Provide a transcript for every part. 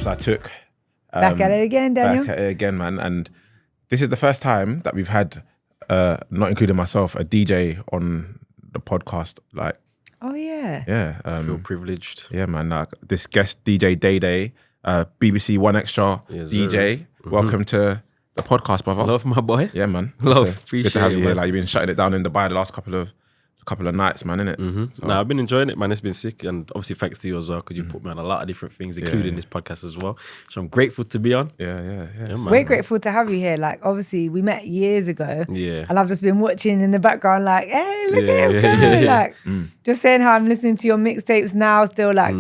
Steps I Took. Back at it again, Daniel. Back at it again, man. And this is the first time that we've had, not including myself, a DJ on the podcast. Like, oh yeah, yeah. I feel privileged. Yeah, man. Like, this guest, DJ DayDay, BBC One Extra DJ. Welcome to the podcast, brother. Love, my boy. Yeah, man. Love, so, appreciate good to have it, you here. man. Like, you've been shutting it down in Dubai the last couple of nights, man, innit? So, I've been enjoying it, man. It's been sick, and obviously thanks to you as well, because you put me on a lot of different things, including this podcast as well. So I'm grateful to be on. Yeah, man. We're grateful to have you here. Like, obviously, we met years ago. Yeah. And I've just been watching in the background, like, hey, look at him go. Like, just saying how I'm listening to your mixtapes now, still like,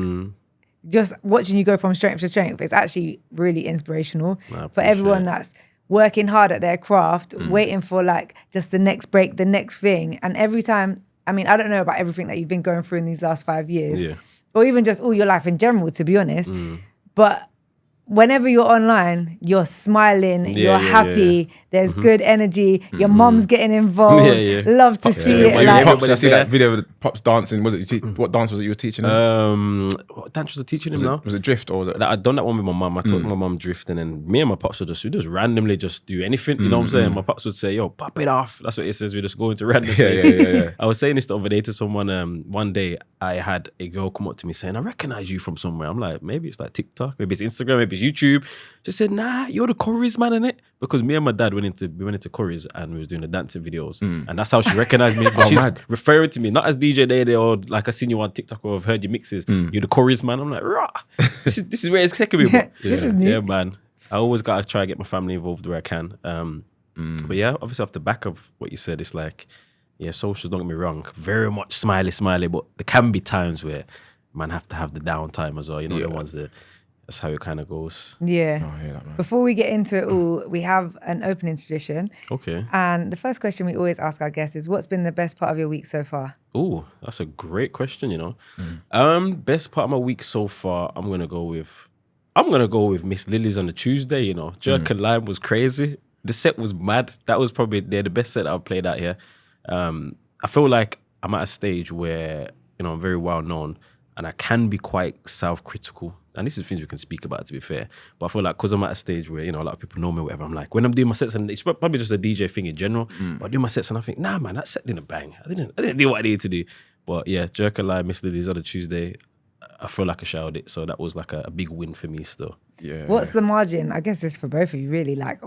just watching you go from strength to strength. It's actually really inspirational for everyone that's working hard at their craft, waiting for like just the next break, the next thing. And every time, I mean, I don't know about everything that you've been going through in these last 5 years, or even just all your life in general, to be honest. But whenever you're online, you're smiling, you're happy, there's good energy, your mom's getting involved, love to see it. Like, Like, Pops, I see that video of Pops dancing. Was it what dance was it you were teaching him? What dance was I teaching him now? Was it drift or was it? Like, I'd done that one with my mum. I taught my mum drift, and then me and my pops would just randomly just do anything. You know what I'm saying? My pops would say, "Yo, pop it off." That's what it says. We just go into random places. Yeah. I was saying this the other day to someone. One day I had a girl come up to me saying, "I recognize you from somewhere." I'm like, maybe it's like TikTok, maybe it's Instagram, maybe it's YouTube. She said, "Nah, you're the Curry's man, innit?" Because me and my dad went into Curry's and we was doing the dancing videos, and that's how she recognized me. But she's referring to me not as DJ DayDay or like I seen you on TikTok or I've heard your mixes. You're the Curry's man. I'm like, rah. This is where it's taking me. But This is new. Yeah, man. I always gotta try to get my family involved where I can. But yeah, obviously off the back of what you said, it's like, yeah, socials, don't get me wrong, very much smiley, but there can be times where man have to have the downtime as well. You know, the ones that. That's how it kind of goes. yeah. I hear that, man. Before we get into it all, we have an opening tradition. Okay. And the first question we always ask our guests is, what's been the best part of your week so far? Oh, that's a great question, you know. Best part of my week so far, I'm gonna go with Miss Lily's on the Tuesday, you know. Jerk and Lime was crazy. The set was mad. That was probably the best set that I've played out here. I feel like I'm at a stage where, you know, I'm very well known and I can be quite self-critical. And this is things we can speak about, to be fair. But I feel like because I'm at a stage where, you know, a lot of people know me or whatever, I'm like, when I'm doing my sets, and it's probably just a DJ thing in general, but I do my sets and I think, nah, man, that set didn't bang. I didn't do what I needed to do. But yeah, Jerk and Lie, Miss Lily's on a Tuesday, I feel like I shouted it. So that was like a big win for me still. Yeah. What's the margin? I guess it's for both of you, really, like,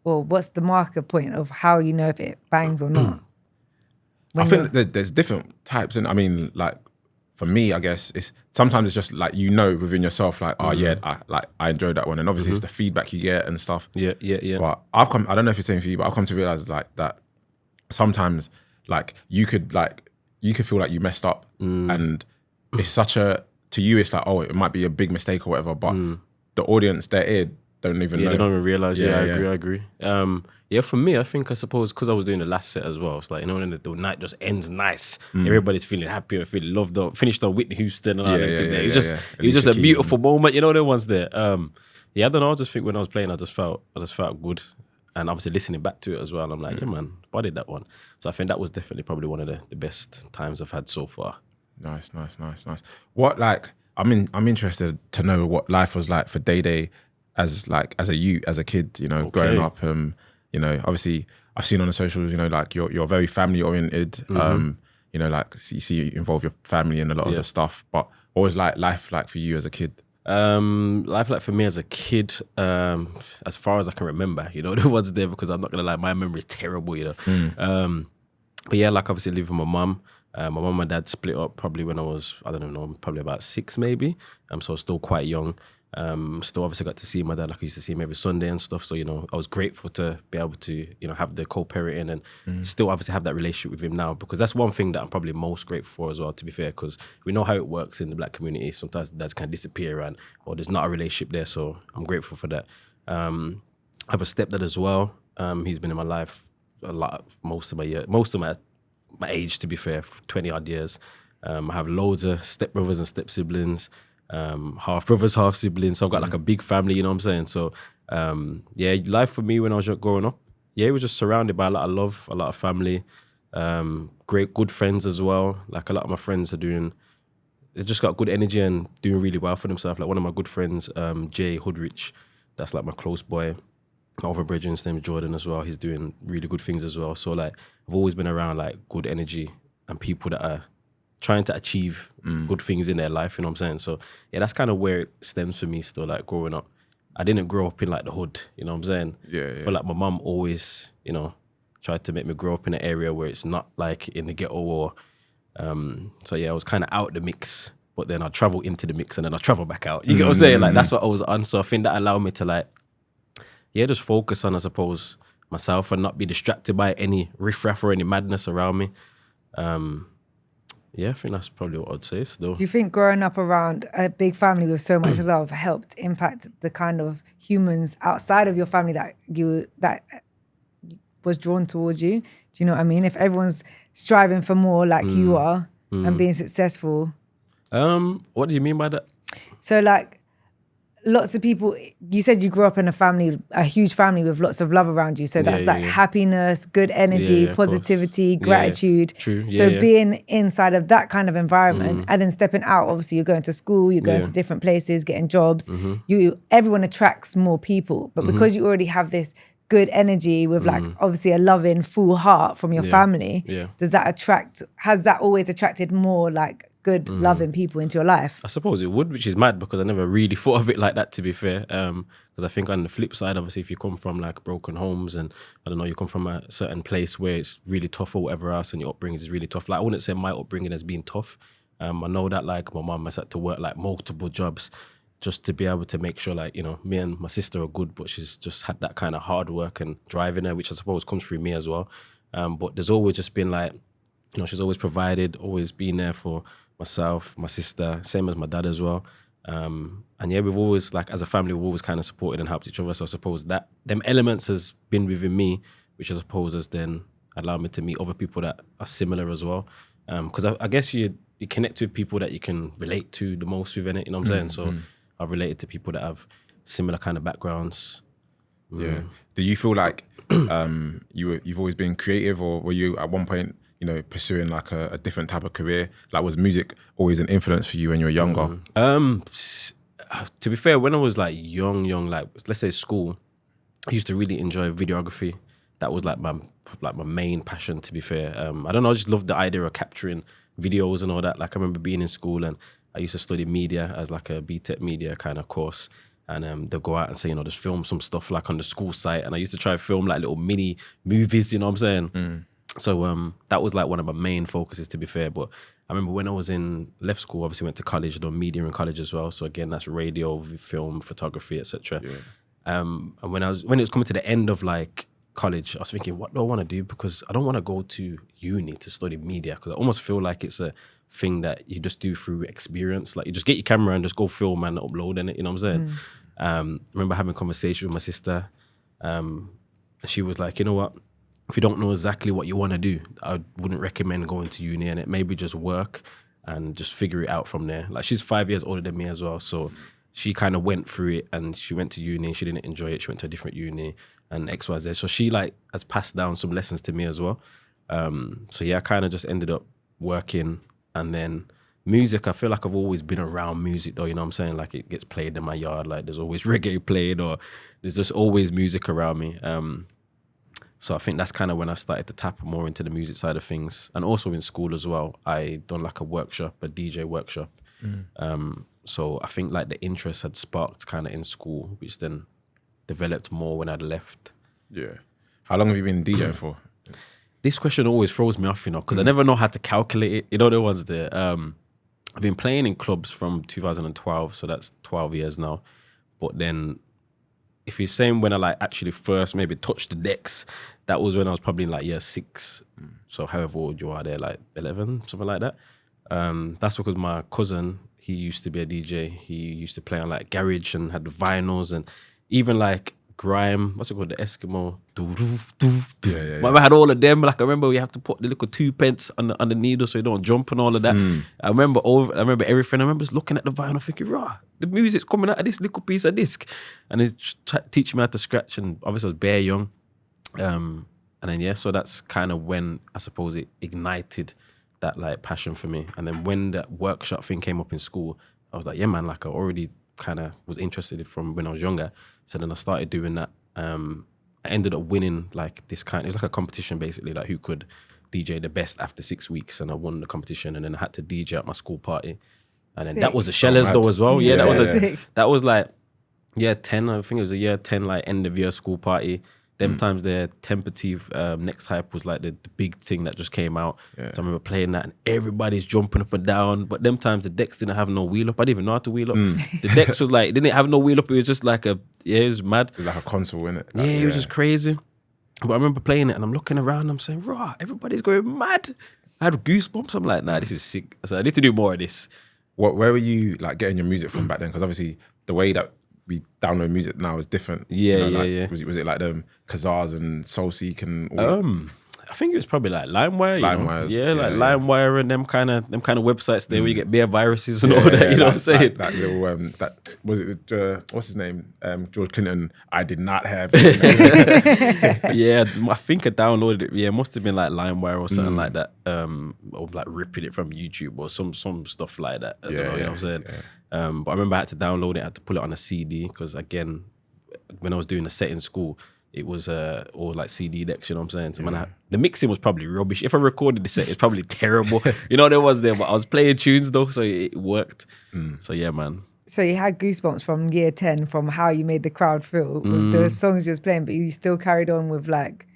what's the marker point of how you know if it bangs or not? I think there's different types. And I mean, like, for me, I guess sometimes it's just like, you know, within yourself, like, oh yeah, I enjoyed that one. And obviously it's the feedback you get and stuff. Yeah. But I don't know if it's the same for you, but I've come to realize like that sometimes like you could feel like you messed up and it's to you, it's like, oh, it might be a big mistake or whatever, but the audience, their ear don't even know. They don't even realize. I Yeah. agree. For me, I think, I suppose, because I was doing the last set as well, it's like, you know, when the night just ends nice, everybody's feeling happy and feeling loved up, finished on Whitney Houston and all that. It was just a beautiful moment, you know, the ones there. I don't know, I just think when I was playing, I just felt good. And obviously listening back to it as well, I'm like, yeah, man, I did that one. So I think that was definitely probably one of the best times I've had so far. Nice. What, like, I'm interested to know what life was like for DayDay as a kid, you know, growing up. You know, obviously I've seen on the socials, you know, like you're very family oriented. You know, like you see you involve your family in a lot of the stuff. But what was like life like for you as a kid? Life like for me as a kid, as far as I can remember, you know, the ones there, because I'm not gonna lie, my memory is terrible, you know. But yeah, like obviously living with my mum. My mum and dad split up probably when I was, I don't know, probably about 6 maybe. So still quite young. Still obviously got to see my dad, like I used to see him every Sunday and stuff. So, you know, I was grateful to be able to, you know, have the co-parenting and still obviously have that relationship with him now, because that's one thing that I'm probably most grateful for as well, to be fair, because we know how it works in the black community. Sometimes dads can disappear or there's not a relationship there. So I'm grateful for that. I have a stepdad as well. He's been in my life a lot, most of my age, to be fair, for 20 odd years. I have loads of stepbrothers and step siblings. Half brothers, half siblings. So I've got like a big family, you know what I'm saying? So life for me when I was growing up, it was just surrounded by a lot of love, a lot of family, great, good friends as well. Like a lot of my friends are doing they just got good energy and doing really well for themselves. Like one of my good friends, Jay Hoodrich, that's like my close boy. My other brother, his name Jordan as well. He's doing really good things as well. So like I've always been around like good energy and people that are trying to achieve good things in their life, you know what I'm saying? So yeah, that's kind of where it stems for me still, like growing up. I didn't grow up in like the hood, you know what I'm saying? Yeah. I feel like my mum always, you know, tried to make me grow up in an area where it's not like in the ghetto or, so yeah, I was kind of out the mix, but then I'd travel into the mix and then I'd travel back out. You get what I'm saying? Like that's what I was on. So I think that allowed me to like, yeah, just focus on, I suppose, myself and not be distracted by any riffraff or any madness around me. Yeah, I think that's probably what I'd say still. Do you think growing up around a big family with so much love helped impact the kind of humans outside of your family that was drawn towards you? Do you know what I mean? If everyone's striving for more like you are and being successful. What do you mean by that? So like lots of people, you said you grew up in a huge family with lots of love around you. So that's happiness, good energy, positivity, gratitude. True. So being inside of that kind of environment and then stepping out, obviously you're going to school, you're going to different places, getting jobs. Everyone attracts more people. But because you already have this good energy with like obviously a loving full heart from your family, has that always attracted more like good loving people into your life? I suppose it would, which is mad because I never really thought of it like that, to be fair. Because I think on the flip side, obviously, if you come from like broken homes and I don't know, you come from a certain place where it's really tough or whatever else and your upbringing is really tough. Like I wouldn't say my upbringing has been tough. I know that like my mum has had to work like multiple jobs just to be able to make sure like, you know, me and my sister are good, but she's just had that kind of hard work and drive in her, which I suppose comes through me as well. But there's always just been like, you know, she's always provided, always been there for myself, my sister, same as my dad as well. And yeah, we've always, like as a family, we've always kind of supported and helped each other. So I suppose that them elements has been within me, which I suppose has then allowed me to meet other people that are similar as well. Because I guess you connect with people that you can relate to the most within it, you know what I'm saying? So I've related to people that have similar kind of backgrounds. Yeah. Do you feel like you've always been creative, or were you at one point, you know, pursuing like a different type of career? Like was music always an influence for you when you were younger? To be fair, when I was like young, like let's say school, I used to really enjoy videography. That was like my main passion, to be fair. I don't know, I just loved the idea of capturing videos and all that. Like I remember being in school and I used to study media as like a BTEC media kind of course. And they'll go out and say, you know, just film some stuff like on the school site. And I used to try to film like little mini movies, you know what I'm saying? So that was like one of my main focuses, to be fair. But I remember when I was left school, obviously went to college, done media in college as well. So again, that's radio, film, photography, etc. And when it was coming to the end of like college, I was thinking, what do I want to do? Because I don't want to go to uni to study media, because I almost feel like it's a thing that you just do through experience. Like you just get your camera and just go film and upload in it, you know what I'm saying? I remember having a conversation with my sister. She was like, you know what? If you don't know exactly what you want to do, I wouldn't recommend going to uni, and it maybe just work and just figure it out from there. Like she's 5 years older than me as well. So she kind of went through it and she went to uni. She didn't enjoy it. She went to a different uni and XYZ. So she like has passed down some lessons to me as well. So yeah, I kind of just ended up working. And then music, I feel like I've always been around music though, you know what I'm saying? Like it gets played in my yard. Like there's always reggae played, or there's just always music around me. So I think that's kind of when I started to tap more into the music side of things. And also in school as well, I done like a DJ workshop. So I think like the interest had sparked kind of in school, which then developed more when I'd left. Yeah. How long have you been DJing for? This question always throws me off, you know, because I never know how to calculate it. You know, the ones there. I've been playing in clubs from 2012, so that's 12 years now. But then if you're saying when I like actually first maybe touched the decks, that was when I was probably in like year 6. So however old you are there, like 11, something like that. That's because my cousin, he used to be a DJ. He used to play on like garage and had vinyls and even like grime, what's it called, the Eskimo. Yeah. I had all of them. Like I remember we have to put the little 2 pence on the needle so you don't jump and all of that. I remember everything. I remember just looking at the vinyl thinking, rah, the music's coming out of this little piece of disc. And he's teaching me how to scratch, and obviously I was bare young. And then yeah, so that's kind of when I suppose it ignited that like passion for me. And then when that workshop thing came up in school, I was like, yeah, man, like I already kind of was interested from when I was younger. So then I started doing that. I ended up winning like this it was like a competition basically, like who could DJ the best after 6 weeks, and I won the competition, and then I had to DJ at my school party. And then that was a Shellers though as well. Yeah, that was like year 10. I think it was a year 10 like end of year school party. Them times the Temperative Next Hype was like the big thing that just came out. Yeah. So I remember playing that and everybody's jumping up and down. But them times the decks didn't have no wheel up. I didn't even know how to wheel up. The decks was like, didn't have no wheel up. It was just like it was mad. It was like a console, innit? Yeah, it was just crazy. But I remember playing it and I'm looking around and I'm saying, rah, everybody's going mad. I had goosebumps. I'm like, nah, this is sick. So I need to do more of this. Where were you like getting your music from back then? Because obviously the way that we download music now is different. Yeah, yeah. Was it like them Kazars and Soulseek and all? I think it was probably like LimeWire. LimeWire, like LimeWire and them kind of websites there where you get bare viruses and all that. You know what I'm saying? That little that was it. What's his name? George Clinton. I did not have. Yeah, I think I downloaded it. Yeah, it must have been like LimeWire or something like that. Or like ripping it from YouTube or some stuff like that. I don't know, you know what I'm saying? Yeah. But I remember I had to download it. I had to pull it on a CD because again, when I was doing the set in school, it was all like CD decks, you know what I'm saying? So man, the mixing was probably rubbish. If I recorded the set, it's probably terrible. You know what it was there, but I was playing tunes though, so it worked. So yeah, man. So you had goosebumps from year 10 from how you made the crowd feel with the songs you was playing, but you still carried on with like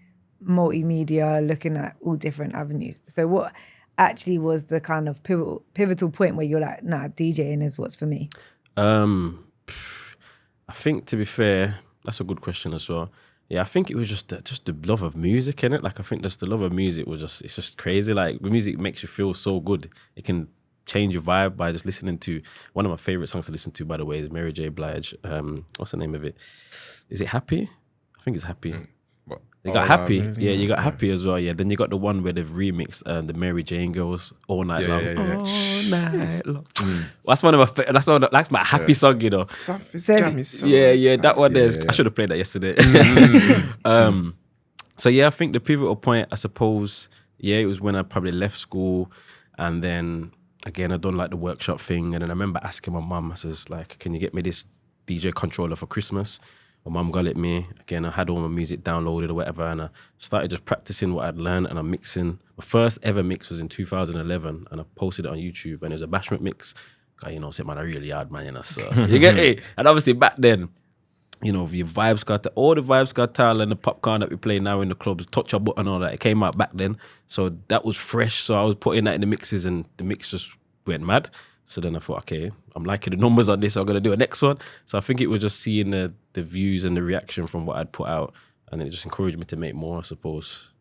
multimedia, looking at all different avenues. So what actually was the kind of pivotal point where you're like, nah, DJing is what's for me? I think, to be fair, that's a good question as well. Yeah, I think it was just the love of music, innit? Like I think just the love of music it's just crazy. Like music makes you feel so good. It can change your vibe by just listening to one of my favorite songs to listen to, by the way, is Mary J. Blige. What's the name of it? Is it Happy? I think it's Happy. What? You got Happy. Really? Yeah, you got Happy as well. Yeah, then you got the one where they've remixed the Mary Jane Girls All Night Long. All night long. That's one of my that's my happy song, you know. Yeah, that one there. I should have played that yesterday. So yeah, I think the pivotal point, I suppose, it was when I probably left school, and then again I done like the workshop thing, and then I remember asking my mum, I says like, can you get me this DJ controller for Christmas? My mum got it me. Again, I had all my music downloaded or whatever, and I started just practicing what I'd learned, and I'm mixing. My first ever mix was in 2011, and I posted it on YouTube, and it was a bashment mix. God, you know, say, man, I really hard, man, you know, so you get it. And obviously back then, you know, your Vibes all the Vibes Cartel and the popcorn that we play now in the clubs, Touch a Button and all that, it came out back then. So that was fresh. So I was putting that in the mixes, and the mix just went mad. So then I thought, okay, I'm liking the numbers on this, so I'm going to do a next one. So I think it was just seeing the views and the reaction from what I'd put out, and it just encouraged me to make more, I suppose.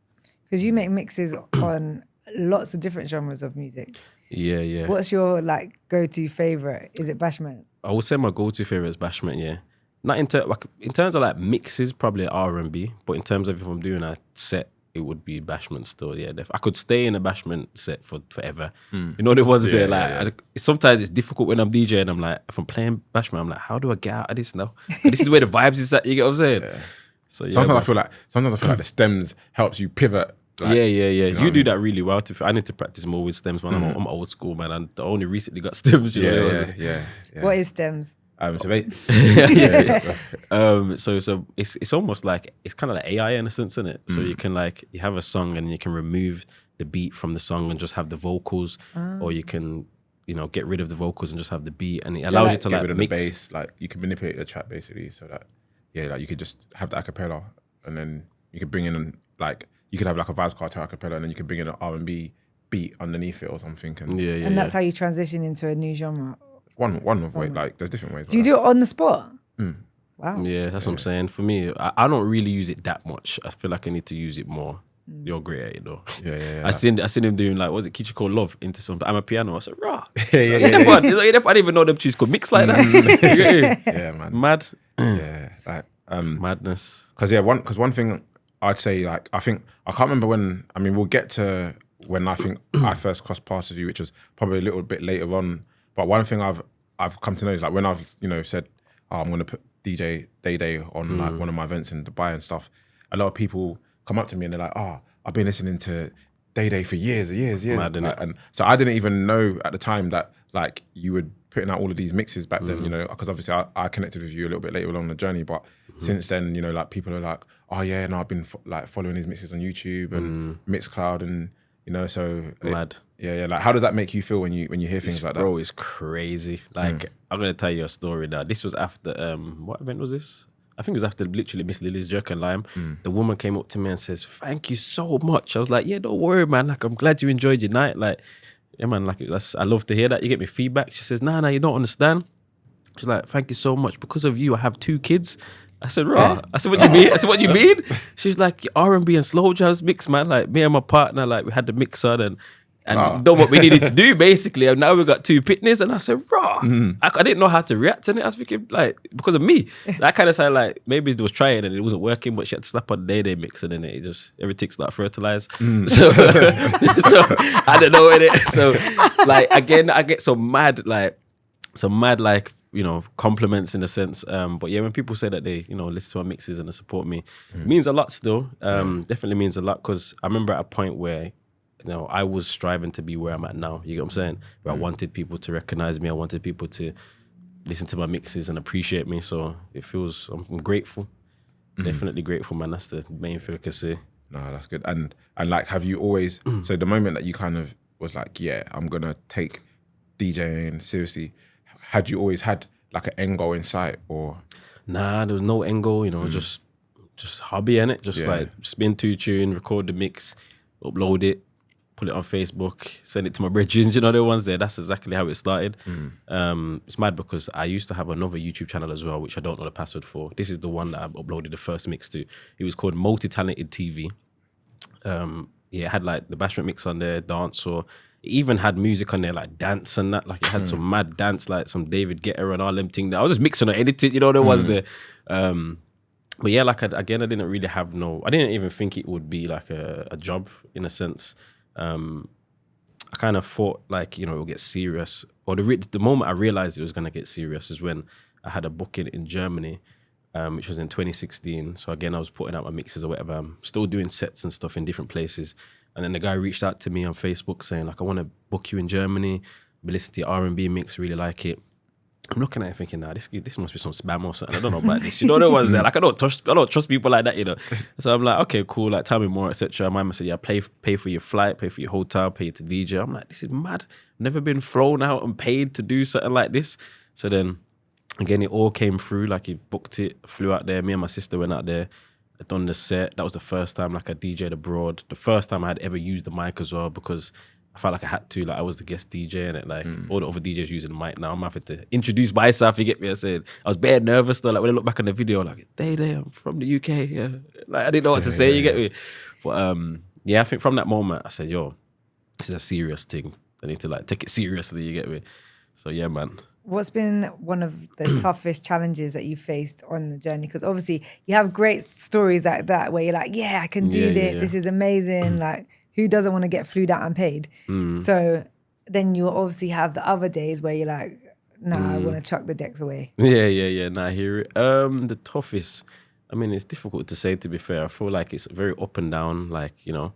Because you make mixes on lots of different genres of music. Yeah. What's your like go-to favorite? Is it bashment? I would say my go-to favorite is bashment, yeah. Not in terms of like mixes, probably R&B, but in terms of if I'm doing a set, it would be bashment still, yeah. I could stay in a bashment set for forever. You know the ones there, like sometimes it's difficult when I'm DJing. I'm like, if I'm playing bashment, I'm like, how do I get out of this now? And this is where the vibes is at. You get what I'm saying? Yeah. So yeah, sometimes I feel like the stems helps you pivot. Like, yeah. You do that really well. I need to practice more with stems, man. I'm old school, man. I only recently got stems. You know? Yeah. What is stems? So it's almost like it's kind of like AI in a sense, isn't it? So you can you have a song and you can remove the beat from the song and just have the vocals, or you can get rid of the vocals and just have the beat, and it allows you to get rid of mix. The bass. Like you can manipulate the track basically, so that you could just have the acapella, and then you could bring in you could have like a Vibes Cartel acapella, and then you could bring in an R&B beat underneath it or something. And that's how you transition into a new genre. One of way, there's different ways. Do you do it on the spot? Wow. Yeah, that's what I'm saying. For me, I don't really use it that much. I feel like I need to use it more. You're great at it though. Yeah. I seen him doing was it Kichi called Love into some I'm a piano. I said, rah. Yeah. I didn't even know them tunes could mix like that. Yeah, man. Mad. Yeah, madness. Because one thing I'd say, I think I can't remember when. I mean, we'll get to when I think I first crossed paths with you, which was probably a little bit later on. But one thing I've come to know is when I've said, I'm going to put DJ DayDay on one of my events in Dubai and stuff. A lot of people come up to me and they're like, I've been listening to DayDay for years and years. Mad, innit? And so I didn't even know at the time that like you were putting out all of these mixes back then, you know, because obviously I connected with you a little bit later along the journey, but since then, you know, like people are like, oh yeah, no, I've been like following his mixes on YouTube and Mixcloud, and you know, so Mad. Yeah. Like, how does that make you feel when you hear things like that? Bro, it's crazy. Like, I'm gonna tell you a story now. This was after what event was this? I think it was after literally Miss Lily's Jerk and Lime. The woman came up to me and says, "Thank you so much." I was like, "Yeah, don't worry, man. Like, I'm glad you enjoyed your night. Like, yeah, man. Like, I love to hear that. You get me feedback." She says, "Nah, you don't understand." She's like, "Thank you so much. Because of you, I have 2 kids." I said, "Raw." I said, "What you mean?" I said, "What you mean?" She's like, "R&B and slow jazz mix, man. Like, me and my partner, like, we had the mixer and done what we needed to do, basically. And now we've got 2 pitneys." And I said, "Raw." I didn't know how to react to it. I was thinking, like, because of me. That kind of sounded like maybe it was trying and it wasn't working, but she had to slap on the DayDay mix and then it just, everything started fertilized. So, so I don't know in it. So, like, again, I get some mad, like, you know, compliments in a sense. But yeah, when people say that they, you know, listen to my mixes and they support me, it means a lot still. Definitely means a lot, because I remember at a point where, you know, I was striving to be where I'm at now. You get what I'm saying? Where I wanted people to recognize me. I wanted people to listen to my mixes and appreciate me. So it feels, I'm grateful. Definitely grateful, man. That's the main thing I can say. No, that's good. And like, have you always, so the moment that you kind of was like, yeah, I'm going to take DJing seriously, had you always had like an end goal in sight, or? Nah, there was no end goal, you know, just hobby, innit? Just like spin 2 tune, record the mix, upload it, put it on Facebook, send it to my brethren, you know, the ones there. That's exactly how it started. It's mad because I used to have another YouTube channel as well, which I don't know the password for. This is the one that I uploaded the first mix to. It was called Multi-Talented TV. Yeah, it had like the bashment mix on there, dance, or it even had music on there, like dance and that. Like, it had some mad dance, like some David Guetta and all them things. I was just mixing or editing, you know, there was there. But yeah, like, I didn't really have I didn't even think it would be like a job in a sense. I kind of thought, like, you know, it would get serious. Or the moment I realized it was going to get serious is when I had a booking in Germany, which was in 2016. So again, I was putting out my mixes or whatever. I'm still doing sets and stuff in different places. And then the guy reached out to me on Facebook saying, like, "I want to book you in Germany. We listen to your R&B mix, really like it." I'm looking at it thinking, nah, this must be some spam or something. I don't know about this. You know, there was there. Like, I don't trust people like that, you know. So I'm like, okay, cool. Like, tell me more, etc. My mom said, yeah, pay for your flight, pay for your hotel, pay to DJ. I'm like, this is mad. Never been flown out and paid to do something like this. So then, again, it all came through. Like, he booked it, flew out there. Me and my sister went out there, done the set. That was the first time, like, I DJ'd abroad. The first time I had ever used the mic as well, because I felt like I had to. Like, I was the guest DJ, and it, like, all the other DJs using the mic now. I'm having to introduce myself, you get me? I said, I was bare nervous though. Like, when I look back on the video, like, DayDay, I'm from the UK. Yeah. Like, I didn't know what to say, you get me? But yeah, I think from that moment, I said, yo, this is a serious thing. I need to, like, take it seriously, you get me? So yeah, man. What's been one of the toughest challenges that you faced on the journey? Because obviously you have great stories like that where you're like, yeah, I can do this. This is amazing. Like, who doesn't want to get flued out and paid? So then you obviously have the other days where you're like, nah, I want to chuck the decks away. Yeah. Nah, I hear it. The toughest, I mean, it's difficult to say, to be fair. I feel like it's very up and down. Like, you know,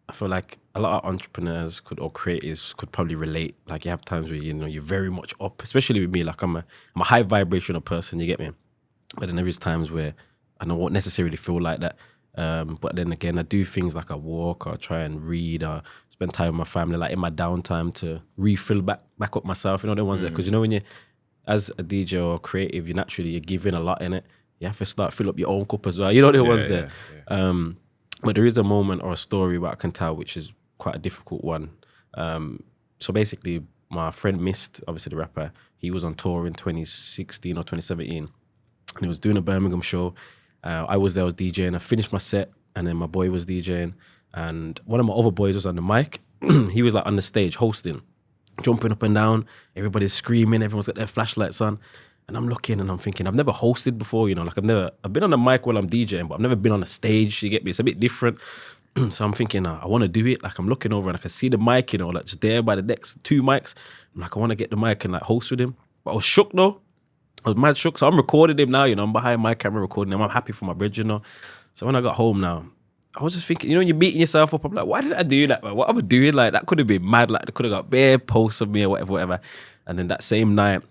I feel like a lot of entrepreneurs or creatives could probably relate. Like, you have times where, you know, you're very much up, especially with me. Like, I'm a high vibrational person, you get me? But then there is times where I don't necessarily feel like that. But then again, I do things like I walk, or try and read, or spend time with my family, like in my downtime, to refill back up myself. You know, the ones that, because you know, when you, as a DJ or creative, you're giving a lot in it. You have to fill up your own cup as well. You know, the ones there. But there is a moment or a story where I can tell, which is quite a difficult one. So basically, my friend Mist, obviously the rapper, he was on tour in 2016 or 2017, and he was doing a Birmingham show. I was there, I was DJing. I finished my set, and then my boy was DJing, and one of my other boys was on the mic. He was like on the stage hosting, jumping up and down. Everybody's screaming. Everyone's got their flashlights on. And I'm looking and I'm thinking, I've never hosted before, you know, like I've been on the mic while I'm DJing, but I've never been on a stage, you get me? It's a bit different. So I'm thinking, I want to do it. Like, I'm looking over and I can see the mic, you know, like just there by the next 2 mics. I'm like, I want to get the mic and like host with him. But I was shook though. I was mad shook. So I'm recording him now, you know, I'm behind my camera recording him. I'm happy for my bridge, you know. So when I got home now, I was just thinking, you know, you're beating yourself up. I'm like, why did I do that, man? What am I doing? Like, that could have been mad. Like, they could have got bare posts of me or whatever. And then that same night,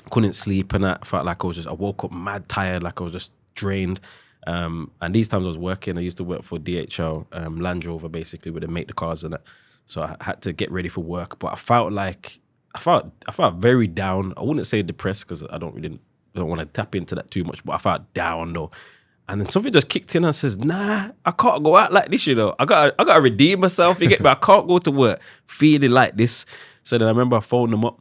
couldn't sleep and that. Felt like I woke up mad tired, like I was just drained. And these times I was working. I used to work for DHL, Land Rover, basically, where they make the cars and that. So I had to get ready for work. But I felt very down. I wouldn't say depressed because I don't want to tap into that too much, but I felt down though. And then something just kicked in and says, nah, I can't go out like this, you know. I gotta redeem myself, you get me? I can't go to work feeling like this. So then I remember I phoned them up.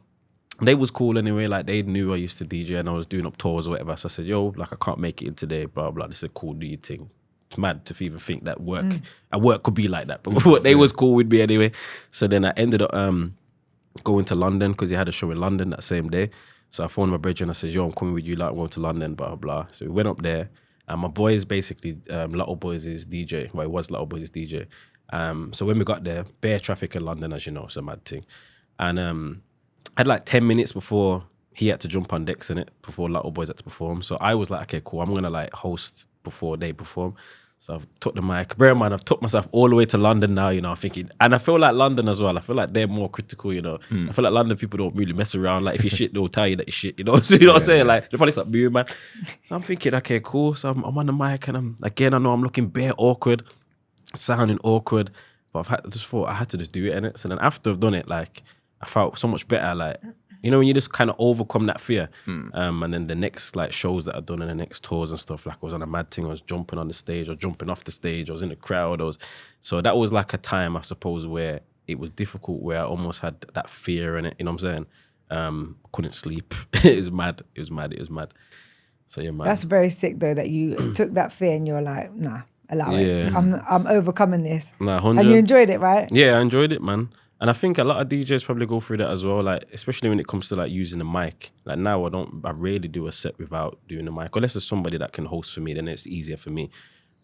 They was cool anyway, like they knew I used to DJ and I was doing up tours or whatever. So I said, yo, like I can't make it in today, blah, blah. They said, cool, do your thing. It's mad to even think that work could be like that. But they was cool with me anyway. So then I ended up going to London because he had a show in London that same day. So I phoned my brother and I said, yo, I'm coming with you, like I'm going to London, blah, blah. So we went up there. And my boy is basically, Little Boys is DJ. Well, it was Little Boys is DJ. So when we got there, bare traffic in London, as you know, it's a mad thing. And I had like 10 minutes before he had to jump on decks in it, before Little Boys had to perform. So I was like, okay, cool, I'm going to like host before they perform. So I've took the mic. Bear in mind, I've took myself all the way to London now, you know, thinking, and I feel like London as well. I feel like they're more critical, you know. I feel like London people don't really mess around. Like if you shit, they'll tell you that you shit, you know. So you know what I'm saying? Like they'll probably start booing, man. So I'm thinking, okay, cool. So I'm on the mic and I know I'm looking bare awkward, sounding awkward, but I just thought I had to just do it, innit? So then after I've done it, like I felt so much better, like, you know, when you just kind of overcome that fear. And then the next like shows that I've done and the next tours and stuff, like I was on a mad thing, I was jumping on the stage or jumping off the stage, I was in the crowd, so that was like a time, I suppose, where it was difficult, where I almost had that fear in it, you know what I'm saying? Couldn't sleep. It was mad. So yeah, man. That's very sick though, that you took that fear and you're like, nah, allow it. I'm overcoming this. Nah, 100. And you enjoyed it, right? Yeah, I enjoyed it, man. And I think a lot of DJs probably go through that as well, like especially when it comes to like using the mic. Like now I rarely do a set without doing the mic. Unless there's somebody that can host for me, then it's easier for me.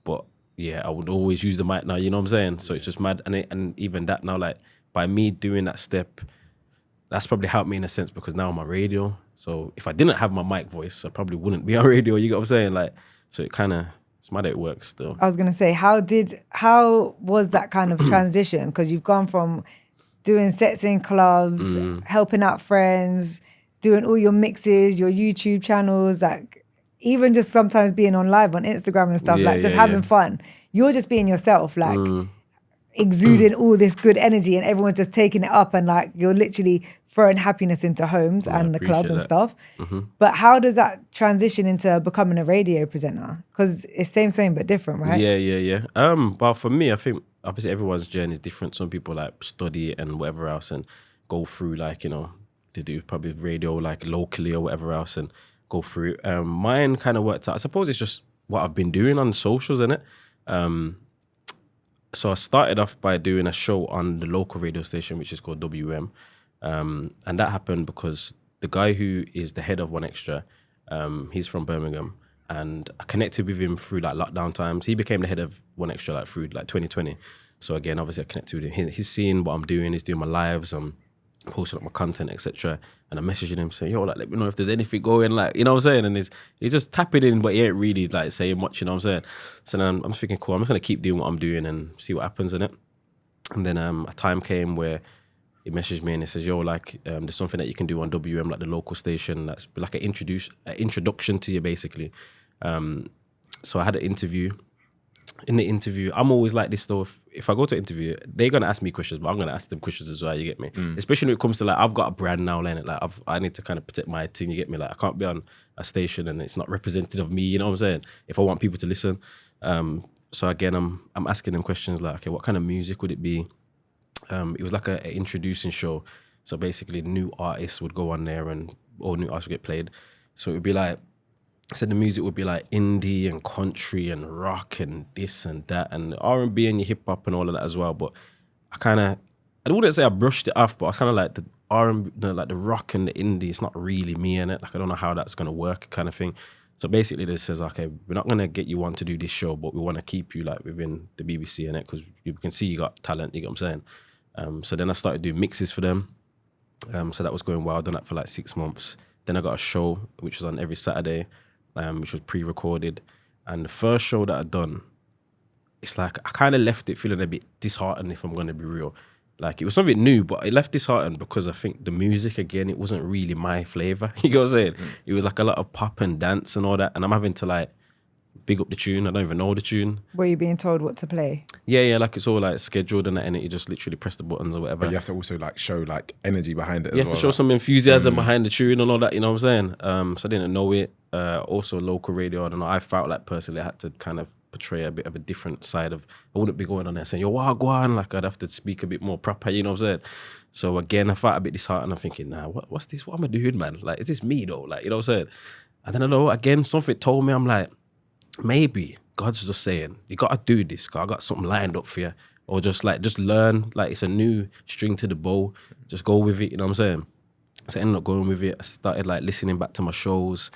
But yeah, I would always use the mic now, you know what I'm saying? So it's just mad. And even that now, like by me doing that step, that's probably helped me in a sense because now I'm on radio. So if I didn't have my mic voice, I probably wouldn't be on radio, you get what I'm saying? Like, so it's mad it works still. I was gonna say, how was that kind of transition? Because you've gone from doing sets in clubs, helping out friends, doing all your mixes, your YouTube channels, like even just sometimes being on live on Instagram and stuff, having fun. You're just being yourself, like exuding all this good energy and everyone's just taking it up and like you're literally throwing happiness into homes and the club and stuff. But how does that transition into becoming a radio presenter? Because it's same but different, right? Yeah. But for me, I think obviously everyone's journey is different. Some people like study it and whatever else and go through like, you know, to do probably radio like locally or whatever else and go through it. Mine kind of worked out. I suppose it's just what I've been doing on socials, innit? So I started off by doing a show on the local radio station, which is called WM. And that happened because the guy who is the head of One Extra, he's from Birmingham. And I connected with him through like lockdown times. He became the head of One Extra like through like 2020. So again, obviously I connected with him. He's seeing what I'm doing. He's doing my lives. I'm posting up my content, etc. And I'm messaging him saying, yo, like, let me know if there's anything going, like, you know what I'm saying? And he's just tapping in, but he ain't really like saying much, you know what I'm saying? So then I'm thinking, cool, I'm just gonna keep doing what I'm doing and see what happens in it. And then a time came where he messaged me and he says, yo, like, there's something that you can do on WM, like the local station, that's like an introduction to you, basically. So I had an interview. In the interview, I'm always like this though. If I go to an interview, they're gonna ask me questions, but I'm gonna ask them questions as well. You get me? Especially when it comes to like, I've got a brand now, like I need to kind of protect my thing. You get me? Like I can't be on a station and it's not representative of me. You know what I'm saying? If I want people to listen, so again, I'm asking them questions like, okay, what kind of music would it be? It was like an introducing show. So basically, new artists would go on there and all new artists would get played. So it would be like, I said the music would be like indie and country and rock and this and that and R&B and your hip hop and all of that as well. But I wouldn't say I brushed it off, but I was kind of like the R&B, like the rock and the indie. It's not really me in it. Like I don't know how that's gonna work, kind of thing. So basically, this says, okay, we're not gonna get you on to do this show, but we want to keep you like within the BBC in it because you can see you got talent. You get what I'm saying? So then I started doing mixes for them. So that was going well. I done that for like 6 months. Then I got a show which was on every Saturday. Which was pre-recorded. And the first show that I'd done, it's like I kind of left it feeling a bit disheartened, if I'm going to be real. Like, it was something new, but it left disheartened because I think the music, again, it wasn't really my flavor. You know what I'm saying? It was like a lot of pop and dance and all that. And I'm having to like big up the tune. I don't even know the tune. Were you being told what to play? Yeah, like it's all like scheduled and that, and you just literally press the buttons or whatever. But you have to also like show like energy behind it. You have to show some enthusiasm behind the tune and all that, you know what I'm saying? So I didn't know it. Also local radio, I don't know. I felt like personally I had to kind of portray a bit of a different side of, I wouldn't be going on there saying, yo, wagwan, like I'd have to speak a bit more proper, you know what I'm saying? So again, I felt a bit disheartened. I'm thinking, nah, what's this? What am I doing, man? Like, is this me though? Like, you know what I'm saying? And then I know, again, something told me, I'm like, maybe God's just saying, you got to do this, because I got something lined up for you. Or just learn, like it's a new string to the bow. Just go with it, you know what I'm saying? So I ended up going with it. I started like listening back to my shows,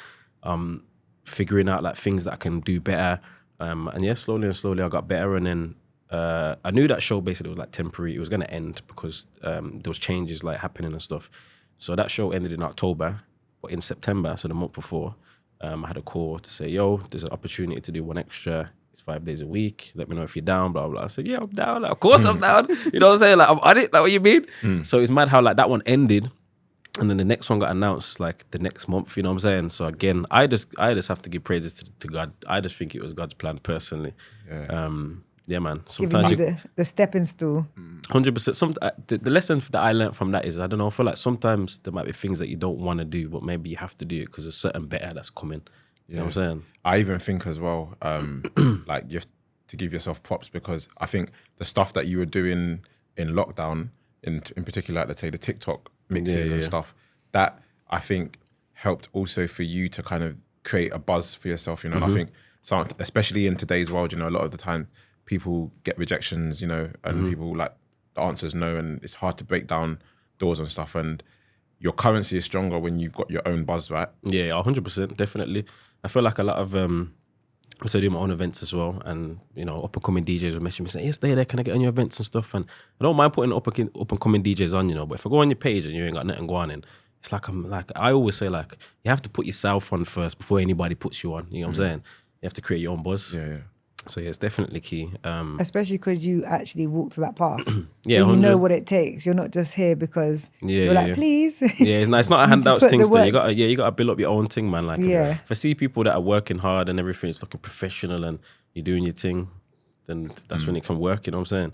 figuring out like things that I can do better. And yeah, slowly and slowly I got better. And then I knew that show basically was like temporary. It was going to end because there was changes like happening and stuff. So that show ended in October. But in September, so the month before, I had a call to say, yo, there's an opportunity to do one extra. It's 5 days a week. Let me know if you're down, blah, blah. I said, yeah, I'm down. Like, of course I'm down. You know what I'm saying? Like, I'm on it. Like, what you mean? So it's mad how like that one ended. And then the next one got announced like the next month, you know what I'm saying? So again, I just have to give praises to God. I just think it was God's plan personally. Yeah, man. Sometimes giving you the stepping stool. 100%. The lesson that I learned from that is, I don't know, I feel like sometimes there might be things that you don't want to do, but maybe you have to do it because there's certain better that's coming. You know what I'm saying? I even think as well, like you have to give yourself props, because I think the stuff that you were doing in lockdown, in particular, like let's say the TikTok mixes and stuff, that I think helped also for you to kind of create a buzz for yourself, you know. And I think especially in today's world, you know, a lot of the time people get rejections, you know, and people like the answer is no, and it's hard to break down doors and stuff. And your currency is stronger when you've got your own buzz, right? Yeah, 100%, definitely. I feel like a lot of I do my own events as well, and you know, up and coming DJs will message me saying, yes, DayDay, can I get on your events and stuff? And I don't mind putting up and coming DJs on, you know, but if I go on your page and you ain't got nothing going in, it's like I always say, like, you have to put yourself on first before anybody puts you on. You know what I'm saying? You have to create your own buzz. Yeah. So yeah, it's definitely key. Especially because you actually walked that path. Yeah, so you know what it takes. You're not just here because you're like, please. Yeah, it's not a handouts thing. You gotta build up your own thing, man. Like, if I see people that are working hard and everything, it's looking professional and you're doing your thing, then that's when it can work. You know what I'm saying?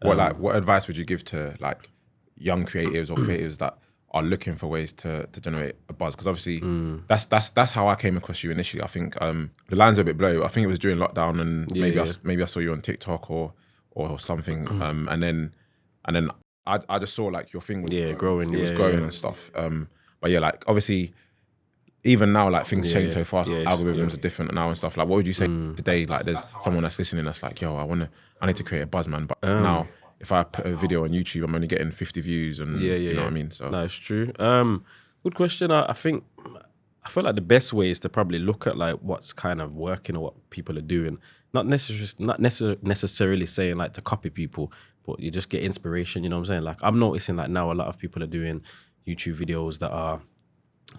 Yeah. What advice would you give to like young creatives or creatives that are looking for ways to generate a buzz? Because obviously that's how I came across you initially. I think the lines are a bit blurry. I think it was during lockdown, and maybe I saw you on TikTok or something. And then I just saw like your thing was growing. It was growing and stuff. But yeah, like obviously even now, like things change so fast. Algorithms are different now and stuff. Like, what would you say today? Like, there's someone that's listening that's like, yo, I need to create a buzz, man. But now, if I put a video on YouTube, I'm only getting 50 views, and you know what I mean. So no, it's true. Good question. I feel like the best way is to probably look at like what's kind of working or what people are doing. Not necessarily saying like to copy people, but you just get inspiration. You know what I'm saying? Like, I'm noticing like now a lot of people are doing YouTube videos that are.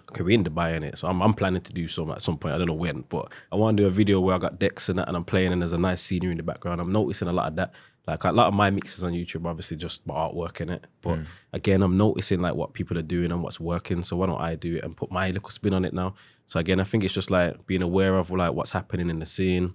Okay, we're in Dubai in it, so I'm planning to do some at some point. I don't know when, but I want to do a video where I got decks and that, and I'm playing, and there's a nice scenery in the background. I'm noticing a lot of that. Like, a lot of my mixes on YouTube, obviously just my artwork in it. But again, I'm noticing like what people are doing and what's working. So why don't I do it and put my little spin on it now? So again, I think it's just like being aware of like what's happening in the scene,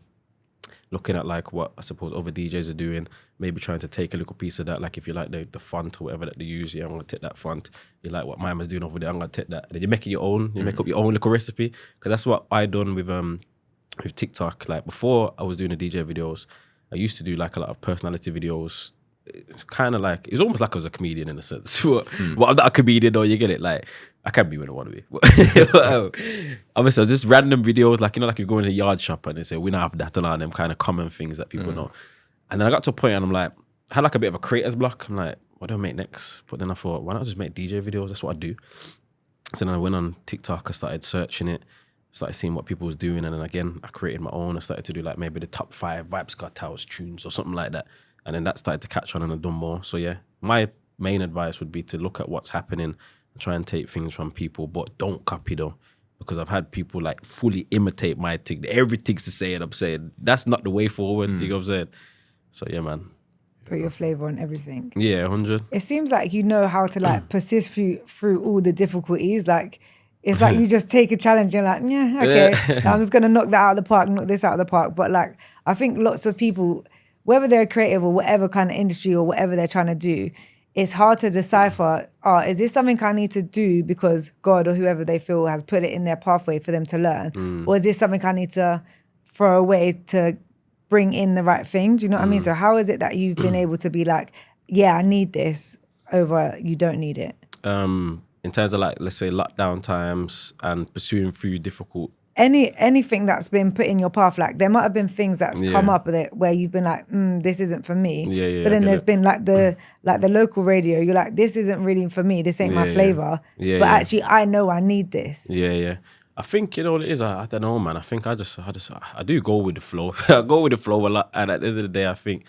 looking at like what I suppose other DJs are doing, maybe trying to take a little piece of that. Like, if you like the font or whatever that they use, I'm gonna take that font. You like what Mima's doing over there, I'm gonna take that. And then you make it your own. You make up your own little recipe, because that's what I done with TikTok. Like, before I was doing the DJ videos, I used to do like a lot of personality videos. It's kind of like, it was almost like I was a comedian in a sense. But I'm not a comedian, though, you get it? Like, I can be when I want to be. Obviously, just random videos, like, you know, like you go in a yard shop and they say, we don't have that and all them kind of common things that people know. And then I got to a point and I'm like, I had like a bit of a creator's block. I'm like, what do I make next? But then I thought, why not just make DJ videos? That's what I do. So then I went on TikTok, I started searching it, started seeing what people was doing, and then again, I created my own. I started to do like maybe the top 5 Vibes Cartels tunes or something like that. And then that started to catch on, and I've done more. So yeah, my main advice would be to look at what's happening and try and take things from people, but don't copy though. because I've had people like fully imitate my thing. Everything's to say, and I'm saying that's not the way forward. You know what I'm saying? So yeah, man. Put your flavor on everything. Yeah, 100. It seems like you know how to like persist through all the difficulties. Like it's like you just take a challenge and you're like, yeah, okay, I'm just gonna knock that out of the park, knock this out of the park. But like I think lots of people, whether they're creative or whatever kind of industry or whatever they're trying to do, it's hard to decipher, is this something I need to do because God or whoever they feel has put it in their pathway for them to learn? Or is this something I need to throw away to bring in the right thing? Do you know what I mean? So how is it that you've been able to be like, yeah, I need this over you don't need it? In terms of like, let's say lockdown times and pursuing through difficult. Anything that's been put in your path, like there might have been things that's come up with it where you've been like, this isn't for me. But then there's been like the local radio. You're like, this isn't really for me. This ain't my flavor. But actually, I know I need this. Yeah. I think, you know what it is? I don't know, man. I think I do go with the flow. I go with the flow a lot. And at the end of the day, I think,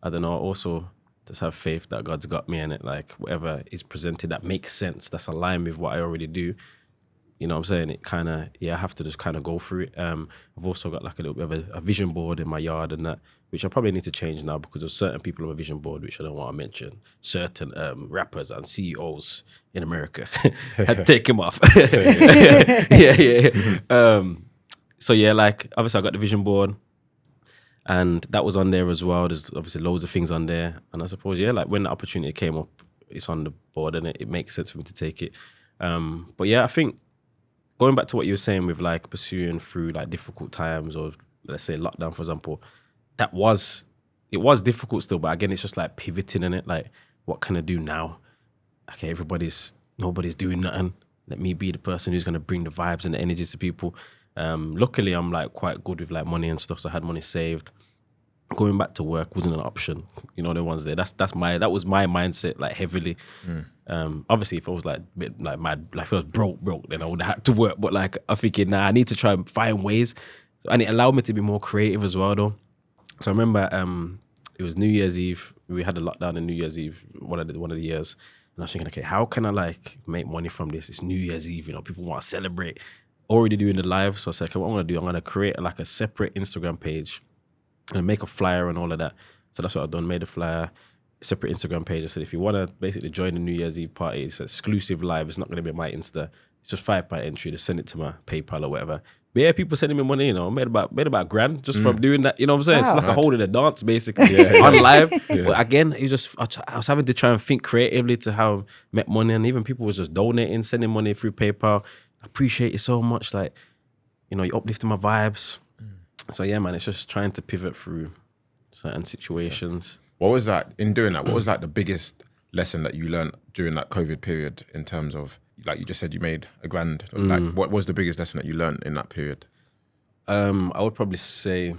I don't know, also just have faith that God's got me in it. Like whatever is presented that makes sense, that's aligned with what I already do. You know what I'm saying? It kind of, I have to just kind of go through it. I've also got like a little bit of a vision board in my yard and that, which I probably need to change now because there's certain people on my vision board, which I don't want to mention, certain rappers and CEOs in America had taken him off. So yeah, like obviously I got the vision board and that was on there as well. There's obviously loads of things on there. And I suppose, like when the opportunity came up, it's on the board and it makes sense for me to take it. But yeah, I think, going back to what you were saying with like pursuing through like difficult times or let's say lockdown, for example, it was difficult still, but again, it's just like pivoting in it. Like, what can I do now? Okay, nobody's doing nothing. Let me be the person who's going to bring the vibes and the energies to people. Luckily, I'm like quite good with like money and stuff. So I had money saved. Going back to work wasn't an option. You know, the ones there. That was my mindset, like heavily. Obviously, if I was like a bit like mad, like if I was broke, then I would have had to work. But like I'm thinking, I need to try and find ways, and it allowed me to be more creative as well, though. So I remember it was New Year's Eve. We had a lockdown in New Year's Eve, one of the years, and I was thinking, okay, how can I like make money from this? It's New Year's Eve, you know, people want to celebrate. Already doing the live, so I said, okay, what I'm gonna do? I'm gonna create like a separate Instagram page and make a flyer and all of that. So that's what I've done. Made a flyer, separate Instagram page. I said, if you want to basically join the New Year's Eve party, it's exclusive live. It's not going to be my Insta. It's just £5 entry. Just send it to my PayPal or whatever. But yeah, people sending me money, you know. Made about $1,000 just from doing that. You know what I'm saying? Wow. It's like a whole of the dance basically on live. But again, I was having to try and think creatively to how I make money. And even people was just donating, sending money through PayPal. I appreciate you so much. Like, you know, you're uplifting my vibes. So yeah, man, it's just trying to pivot through certain situations. What was that, in doing that, what was like the biggest lesson that you learned during that COVID period in terms of, like you just said, you made $1,000. Like, what was the biggest lesson that you learned in that period? I would probably say,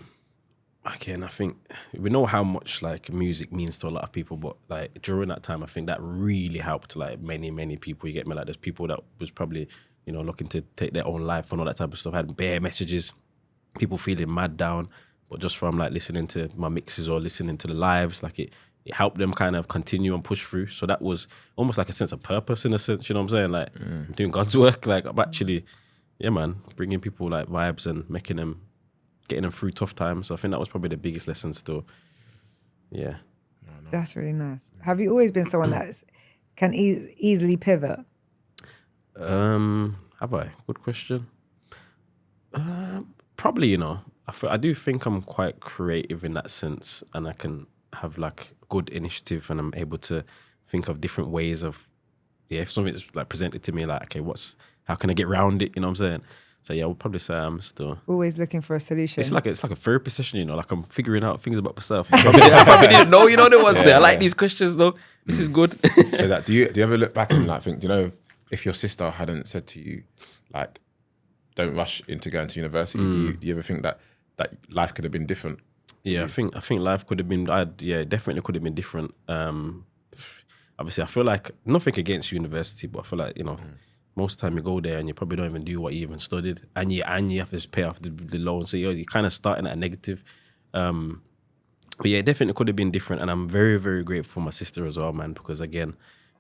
again, I think we know how much like music means to a lot of people, but like during that time, I think that really helped like many people. You get me? Like there's people that was probably, you know, looking to take their own life and all that type of stuff, had bare messages. People feeling mad down, but just from like listening to my mixes or listening to the lives, like it helped them kind of continue and push through. So that was almost like a sense of purpose in a sense, you know what I'm saying? Like I'm doing God's work. Like I'm actually, yeah, man, bringing people like vibes and getting them through tough times. So I think that was probably the biggest lesson still. Yeah. That's really nice. Have you always been someone that can easily pivot? Have I? Good question. Probably, you know, I do think I'm quite creative in that sense, and I can have like good initiative, and I'm able to think of different ways of, if something's like presented to me, like, okay, how can I get around it? You know what I'm saying? So yeah, I would probably say I'm still always looking for a solution. It's like a therapy session, you know, like I'm figuring out things about myself. I probably didn't know, you know, there was there. I like these questions though. This is good. So that, do you ever look back and like think, you know, if your sister hadn't said to you, like, don't rush into going to university, do you ever think that life could have been different? Yeah, I think life could have been, definitely could have been different. Obviously, I feel like, nothing against university, but I feel like, you know, most of the time you go there and you probably don't even do what you even studied, and you have to pay off the loan, so you're kind of starting at a negative. But yeah, it definitely could have been different, and I'm very, very grateful for my sister as well, man, because again,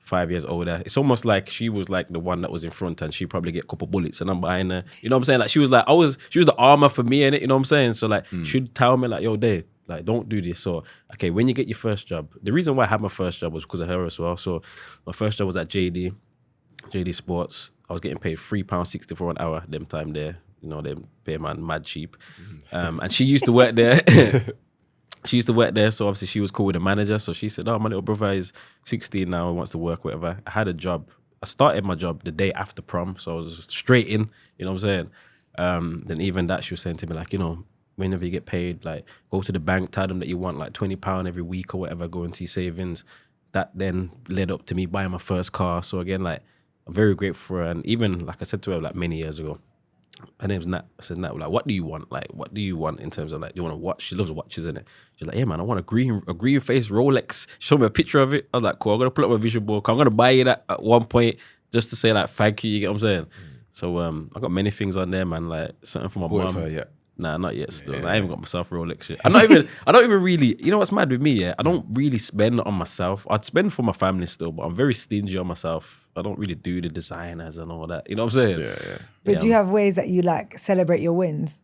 5 years older. It's almost like she was like the one that was in front and she probably get a couple bullets and I'm behind her. You know what I'm saying? Like she was the armor for me in it, you know what I'm saying? So like she'd tell me like, yo, Day, like don't do this. Or okay, when you get your first job, the reason why I had my first job was because of her as well. So my first job was at JD Sports. I was getting paid £3.60 for an hour them time there. You know, they pay man mad cheap. And she used to work there. She used to work there, so obviously she was cool with the manager. So she said, oh, my little brother is 16 now, he wants to work, whatever. I had a job. I started my job the day after prom, so I was straight in, you know what I'm saying? Then even that, she was saying to me, like, you know, whenever you get paid, like, go to the bank, tell them that you want like £20 every week or whatever, go into your savings. That then led up to me buying my first car. So again, like, I'm very grateful for her. And even, like I said to her, like, many years ago, her name's Nat. I said, Nat, like, what do you want? Like, what do you want in terms of, like, do you want a watch? She loves watches, innit? She's like, yeah, man, I want a green face Rolex. Show me a picture of it. I was like, cool, I'm going to pull up my vision board. I'm going to buy you that at one point just to say, like, thank you, you get what I'm saying? So, I got many things on there, man, like, something for my mum. Yeah. Nah, not yet still. Yeah. I haven't got myself Rolex shit. I don't even really, you know what's mad with me, yeah? I don't really spend on myself. I'd spend for my family still, but I'm very stingy on myself. I don't really do the designers and all that. You know what I'm saying? Yeah. But do you have ways that you like celebrate your wins?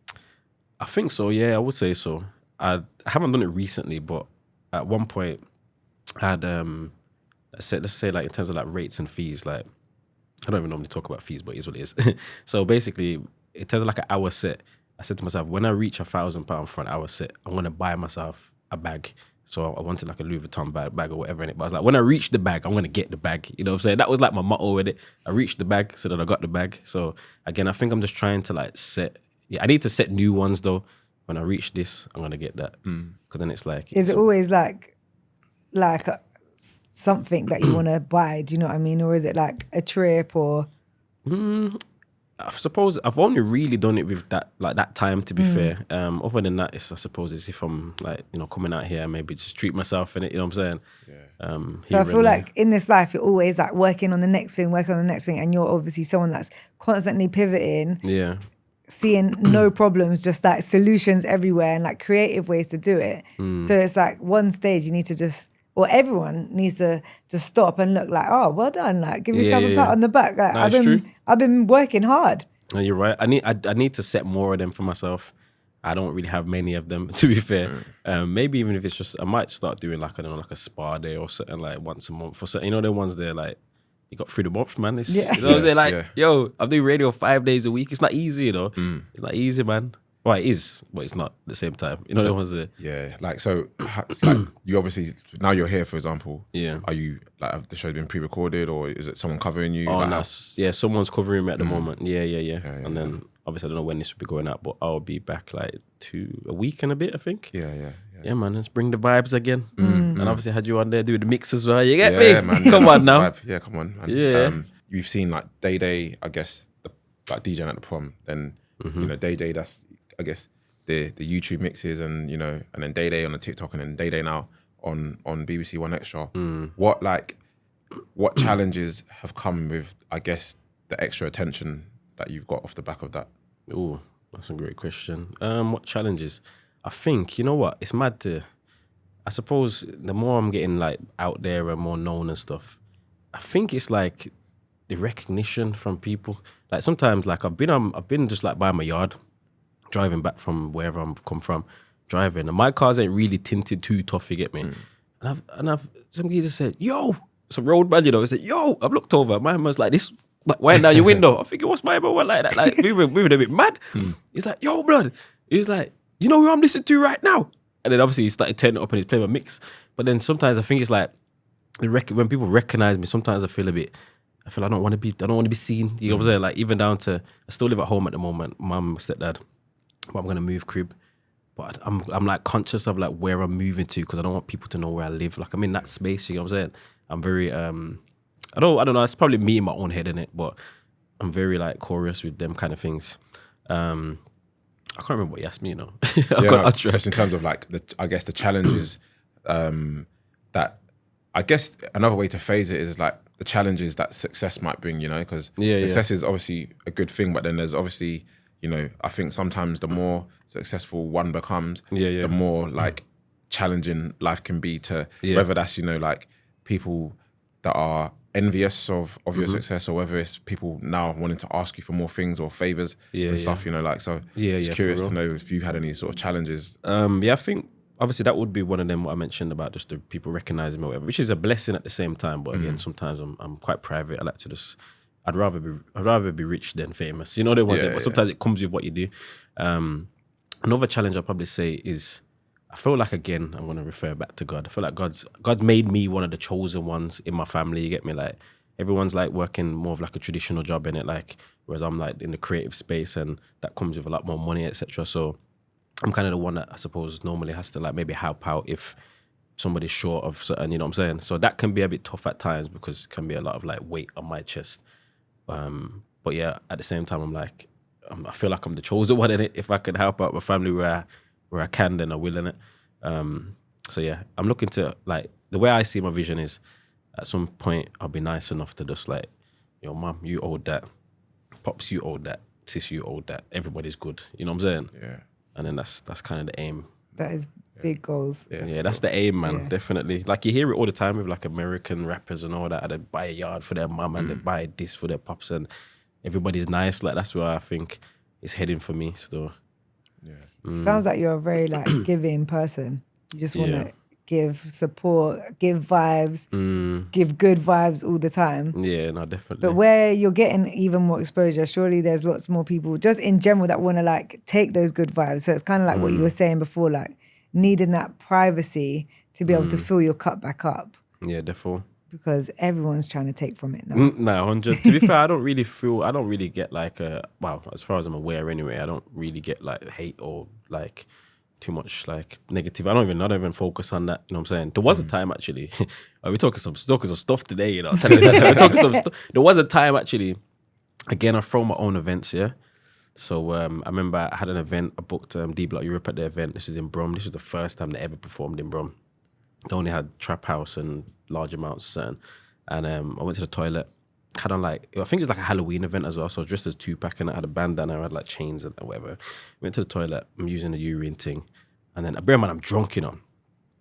I think so, yeah, I would say so. I haven't done it recently, but at one point I had, let's say like in terms of like rates and fees, like, I don't even normally talk about fees, but it is what it is. So basically, in terms of like an hour set, I said to myself, when I reach £1,000 for an hour set, I'm going to buy myself a bag. So I wanted like a Louis Vuitton bag or whatever in it. But I was like, when I reach the bag, I'm going to get the bag. You know what I'm saying? That was like my motto with it. I reached the bag so that I got the bag. So again, I think I'm just trying to like I need to set new ones though. When I reach this, I'm going to get that. Because then it's like... Is it always like something that you want to buy? Do you know what I mean? Or is it like a trip or... I suppose I've only really done it with that time, to be fair. Other than that, I suppose it's if I'm like, you know, coming out here, maybe just treat myself in it, you know what I'm saying? Yeah. So I feel like in this life, you're always like working on the next thing, and you're obviously someone that's constantly pivoting. Yeah. Seeing no problems, just like solutions everywhere and like creative ways to do it. So it's like one stage you need to just, or everyone needs to just stop and look like, oh, well done. Like, give yourself a pat on the back. Like, I've been working hard. No, you're right. I need to set more of them for myself. I don't really have many of them, to be fair. Maybe even if it's just, I might start doing like, I don't know, like a spa day or something like once a month or something. You know, the ones there like, you got through the month, man. You know what I'm saying? Like, yo, I'm doing radio 5 days a week. It's not easy, you know. It's not easy, man. Well, it is, but it's not at the same time. You know, the ones there. Yeah, like, so, like, you obviously, now you're here, for example. Yeah. Are you, like, have the show been pre-recorded or is it someone covering you? Oh, like, nice. Yeah, someone's covering me at the moment. Yeah. And then, obviously, I don't know when this will be going out, but I'll be back, like, a week and a bit, I think. Yeah, man, let's bring the vibes again. And obviously, I had you on there doing the mix as well. You get me? Man, come on now. Yeah, come on, man. Yeah. You've seen, like, DayDay, I guess, like, DJing at the prom. Then, you know, DayDay, that's, I guess, the YouTube mixes and, you know, and then DayDay on the TikTok and then DayDay now on BBC One Extra. What challenges have come with, I guess, the extra attention that you've got off the back of that? Oh, that's a great question. What challenges? I think, you know what? It's mad to, I suppose the more I'm getting like out there and more known and stuff, I think it's like the recognition from people. Like sometimes like I've been just like by my yard, driving back from wherever I'm come from, driving, and my cars ain't really tinted too tough, you get me? And I've some geezer said, yo, some road man, you know, he said, yo, I've looked over, my man's like this, like weighing down your window. I'm thinking, what's my man like that? Like moving a bit mad. He's like, yo, blood. He's like, you know who I'm listening to right now? And then obviously he started turning it up and he's playing my mix. But then sometimes I think it's like when people recognize me, sometimes I feel I don't want to be seen. You know what I'm saying? Like even down to, I still live at home at the moment, mum, stepdad. But I'm gonna move crib, but I'm like conscious of like where I'm moving to because I don't want people to know where I live. Like I'm in that space. You know what I'm saying? I'm very I don't know. It's probably me in my own head in it, but I'm very like curious with them kind of things. I can't remember what you asked me. You know, just in terms of like I guess the challenges that I guess another way to phrase it is like the challenges that success might bring. You know, because success is obviously a good thing, but then there's obviously, you know, I think sometimes the more successful one becomes, the more like challenging life can be to whether that's, you know, like people that are envious of your success, or whether it's people now wanting to ask you for more things or favors and stuff, you know, like, so just curious to know if you had any sort of challenges. I think obviously that would be one of them, what I mentioned about just the people recognizing me or whatever, which is a blessing at the same time. But again, sometimes I'm quite private. I like to just, I'd rather be rich than famous. You know, there wasn't, but sometimes it comes with what you do. Another challenge I'd probably say is, I feel like, again, I'm going to refer back to God. I feel like God made me one of the chosen ones in my family. You get me? Like, everyone's like working more of like a traditional job in it, like, whereas I'm like in the creative space, and that comes with a lot more money, etc. So I'm kind of the one that I suppose normally has to like maybe help out if somebody's short of certain, you know what I'm saying? So that can be a bit tough at times because it can be a lot of like weight on my chest. But yeah, at the same time, I'm like, I feel like I'm the chosen one in it. If I can help out my family where I can, then I will in it. So yeah, I'm looking to, like, the way I see my vision is at some point I'll be nice enough to just like, yo, mum, you owed that. Pops, you owed that. Sis, you owed that. Everybody's good. You know what I'm saying? Yeah. And then that's kind of the aim. That is big goals. Yeah, that's the aim, man. Definitely. Like, you hear it all the time with like American rappers and all that. They buy a yard for their mum and they buy this for their pops, and everybody's nice. Like, that's where I think it's heading for me. So sounds like you're a very like giving person. You just want to give support, give vibes, give good vibes all the time. Yeah, no, definitely. But where you're getting even more exposure, surely there's lots more people just in general that want to like take those good vibes. So it's kind of like what you were saying before, like needing that privacy to be able to fill your cup back up. Yeah, definitely. Because everyone's trying to take from it now. No, 100. To be fair, I don't really get like well, as far as I'm aware anyway, I don't really get like hate or like too much like negative. I don't even focus on that. You know what I'm saying? There was a time actually, we're talking some stuff today, you know. We're talking some stuff. There was a time actually, again, I throw my own events, yeah. So I remember I had an event, I booked D Block Europe at the event. This is in Brum. This was the first time they ever performed in Brum. They only had trap house and large amounts, and I went to the toilet. Had on like, I think it was like a Halloween event as well. So I was dressed as Tupac and I had a bandana, I had like chains and whatever. Went to the toilet, I'm using the urine thing. And then, bear in mind, I'm drunk, you know.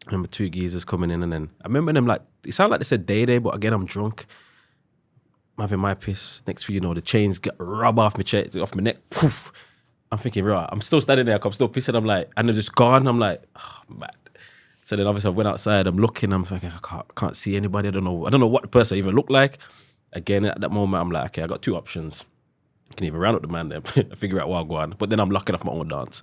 I remember two geezers coming in, and then I remember them like, it sounded like they said DayDay, but again, I'm drunk. I'm having my piss. Next thing you know, the chains get rubbed off my chest, off my neck. Poof. I'm thinking, right, I'm still standing there, I'm still pissing. I'm like, and they're just gone. I'm like, oh, man. So then obviously I went outside, I'm looking, I'm thinking, I can't see anybody. I don't know what the person even looked like. Again, at that moment, I'm like, okay, I got two options. I can either round up the man there, figure out what I go on, but then I'm locking off my own dance.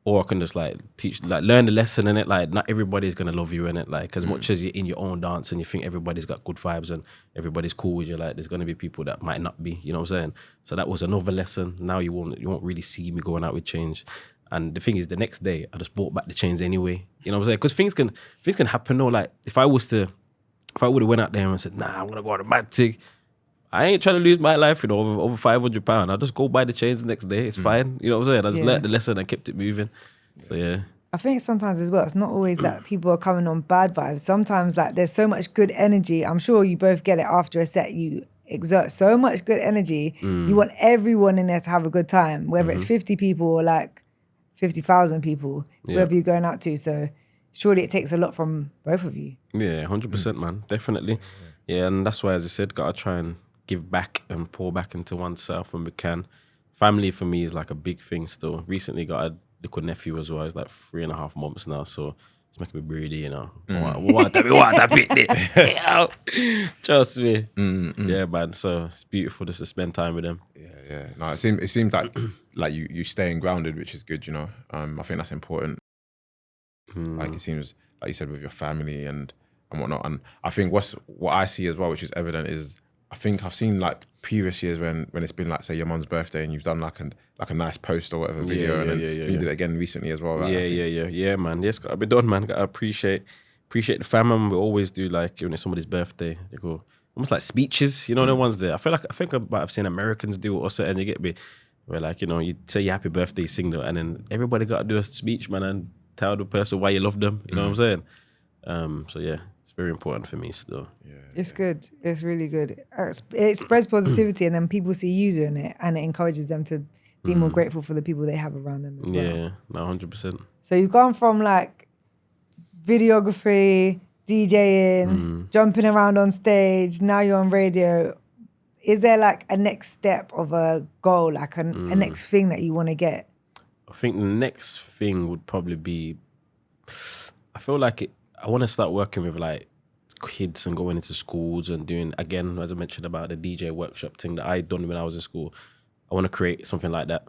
Or I can just like learn the lesson in it. Like, not everybody's gonna love you in it. Like, as much as you're in your own dance and you think everybody's got good vibes and everybody's cool with you, like, there's gonna be people that might not be. You know what I'm saying? So that was another lesson. Now you won't really see me going out with change. And the thing is, the next day I just bought back the chains anyway. You know what I'm saying? Because things can happen. No, like if I would have went out there and said, nah, I'm gonna go on a mad thing, I ain't trying to lose my life, you know, over £500. I'll just go buy the chains the next day. It's fine. You know what I'm saying? I just learned the lesson and kept it moving. So yeah. I think sometimes as well, it's not always that people are coming on bad vibes. Sometimes like there's so much good energy. I'm sure you both get it after a set. You exert so much good energy. You want everyone in there to have a good time, whether it's 50 people or like 50,000 people, whoever you're going out to. So surely it takes a lot from both of you. Yeah, 100%, man. Definitely. Yeah, and that's why, as I said, got to try and give back and pour back into oneself when we can. Family for me is like a big thing still. Recently got a little nephew as well. He's like 3.5 months now, so it's making me breathy, you know. What that bit? Trust me. Yeah, man. So it's beautiful just to spend time with them. Yeah. No, it seems like you staying grounded, which is good, you know. I think that's important. Like, it seems like you said, with your family and whatnot. And I think what I see as well, which is evident, is I think I've seen like previous years when it's been like, say, your mum's birthday and you've done like a nice post or whatever video, and then you did it again recently as well, right? Yeah, man. Yes, gotta be done, man. Gotta appreciate the family. We always do like when it's somebody's birthday, they go almost like speeches, you know, the ones there. I think I might have seen Americans do it or something. You get me? Where like, you know, you say your happy birthday, sing that, and then everybody got to do a speech, man, and tell the person why you love them. You know what I'm saying? So yeah. Very important for me still. It's good. It's really good. It spreads positivity, and then people see you doing it, and it encourages them to be more grateful for the people they have around them as well. Yeah, no, 100%. So you've gone from like videography, DJing, jumping around on stage. Now you're on radio. Is there like a next step of a goal, like a next thing that you want to get? I think the next thing would probably be, I feel like I want to start working with like kids and going into schools and doing, again, as I mentioned about the DJ workshop thing that I done when I was in school. I want to create something like that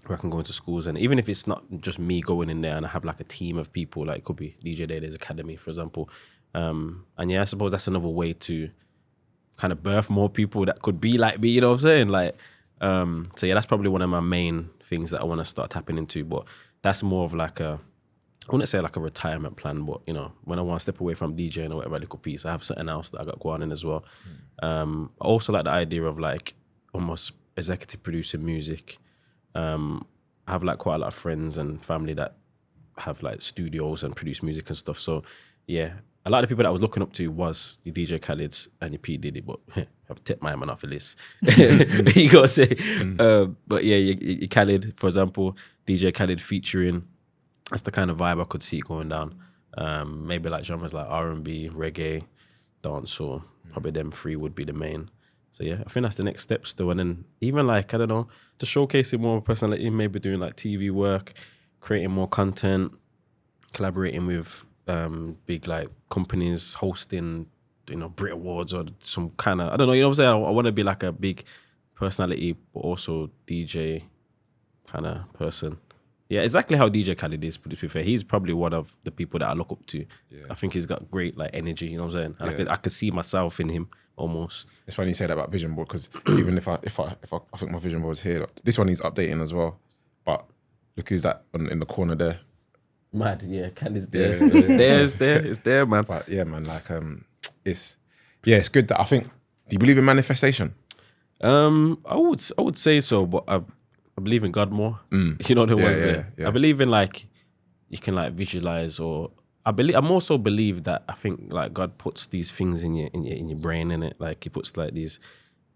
where I can go into schools, and even if it's not just me going in there and I have like a team of people, like it could be DJ DayDay's Academy, for example. And yeah, I suppose that's another way to kind of birth more people that could be like me, you know what I'm saying? Like, so yeah, that's probably one of my main things that I want to start tapping into, but that's more of like I wouldn't say like a retirement plan, but you know, when I want to step away from DJing or whatever little piece, I have something else that I got going in as well. I also like the idea of like almost executive producing music. I have like quite a lot of friends and family that have like studios and produce music and stuff. So yeah, a lot of the people that I was looking up to was your DJ Khaled's and your P Diddy, but I've tipped my man off the list. You gotta say. But yeah, your Khaled, for example, DJ Khaled featuring, that's the kind of vibe I could see going down. Maybe like genres like R&B, reggae, dancehall, probably them three would be the main. So yeah, I think that's the next step still. And then even like, I don't know, just showcasing more personality, maybe doing like TV work, creating more content, collaborating with big like companies, hosting, you know, Brit Awards or some kind of, I don't know, you know what I'm saying? I want to be like a big personality, but also DJ kind of person. Yeah, exactly how DJ Khaled is, to be fair. He's probably one of the people that I look up to. Yeah. I think he's got great like energy, you know what I'm saying? And I could see myself in him almost. It's funny you say that about vision board, because even if I think my vision board's here, like, this one needs updating as well. But look who's that in the corner there. Mad, yeah, Khaled's there. It's there, man. But yeah, man, like it's good that I think. Do you believe in manifestation? I would say so, but I believe in God more. You know, there. I believe in like you can like visualize, or I'm also believe that I think like God puts these things in your brain, in it. Like he puts like these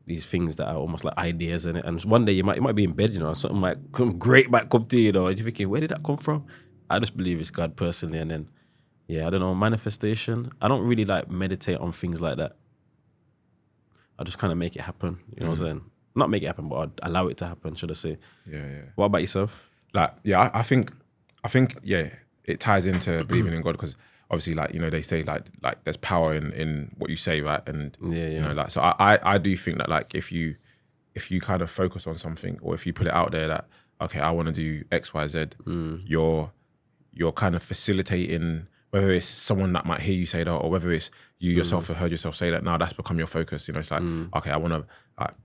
things that are almost like ideas in it, and one day you might be in bed, you know, something might come to you, you know, and you're thinking, where did that come from? I just believe it's God personally, and then yeah, I don't know, manifestation. I don't really like meditate on things like that. I just kind of make it happen. You know what I'm saying? Not make it happen, but I'd allow it to happen, should I say? Yeah. What about yourself? Like, yeah, I think, yeah, it ties into believing in God, because obviously, like, you know, they say like there's power in what you say, right? And you know, like, so I do think that like if you kind of focus on something, or if you put it out there that okay, I want to do X, Y, Z, you're kind of facilitating, whether it's someone that might hear you say that, or whether it's you yourself have heard yourself say that, now that's become your focus. You know, it's like, okay, I want to,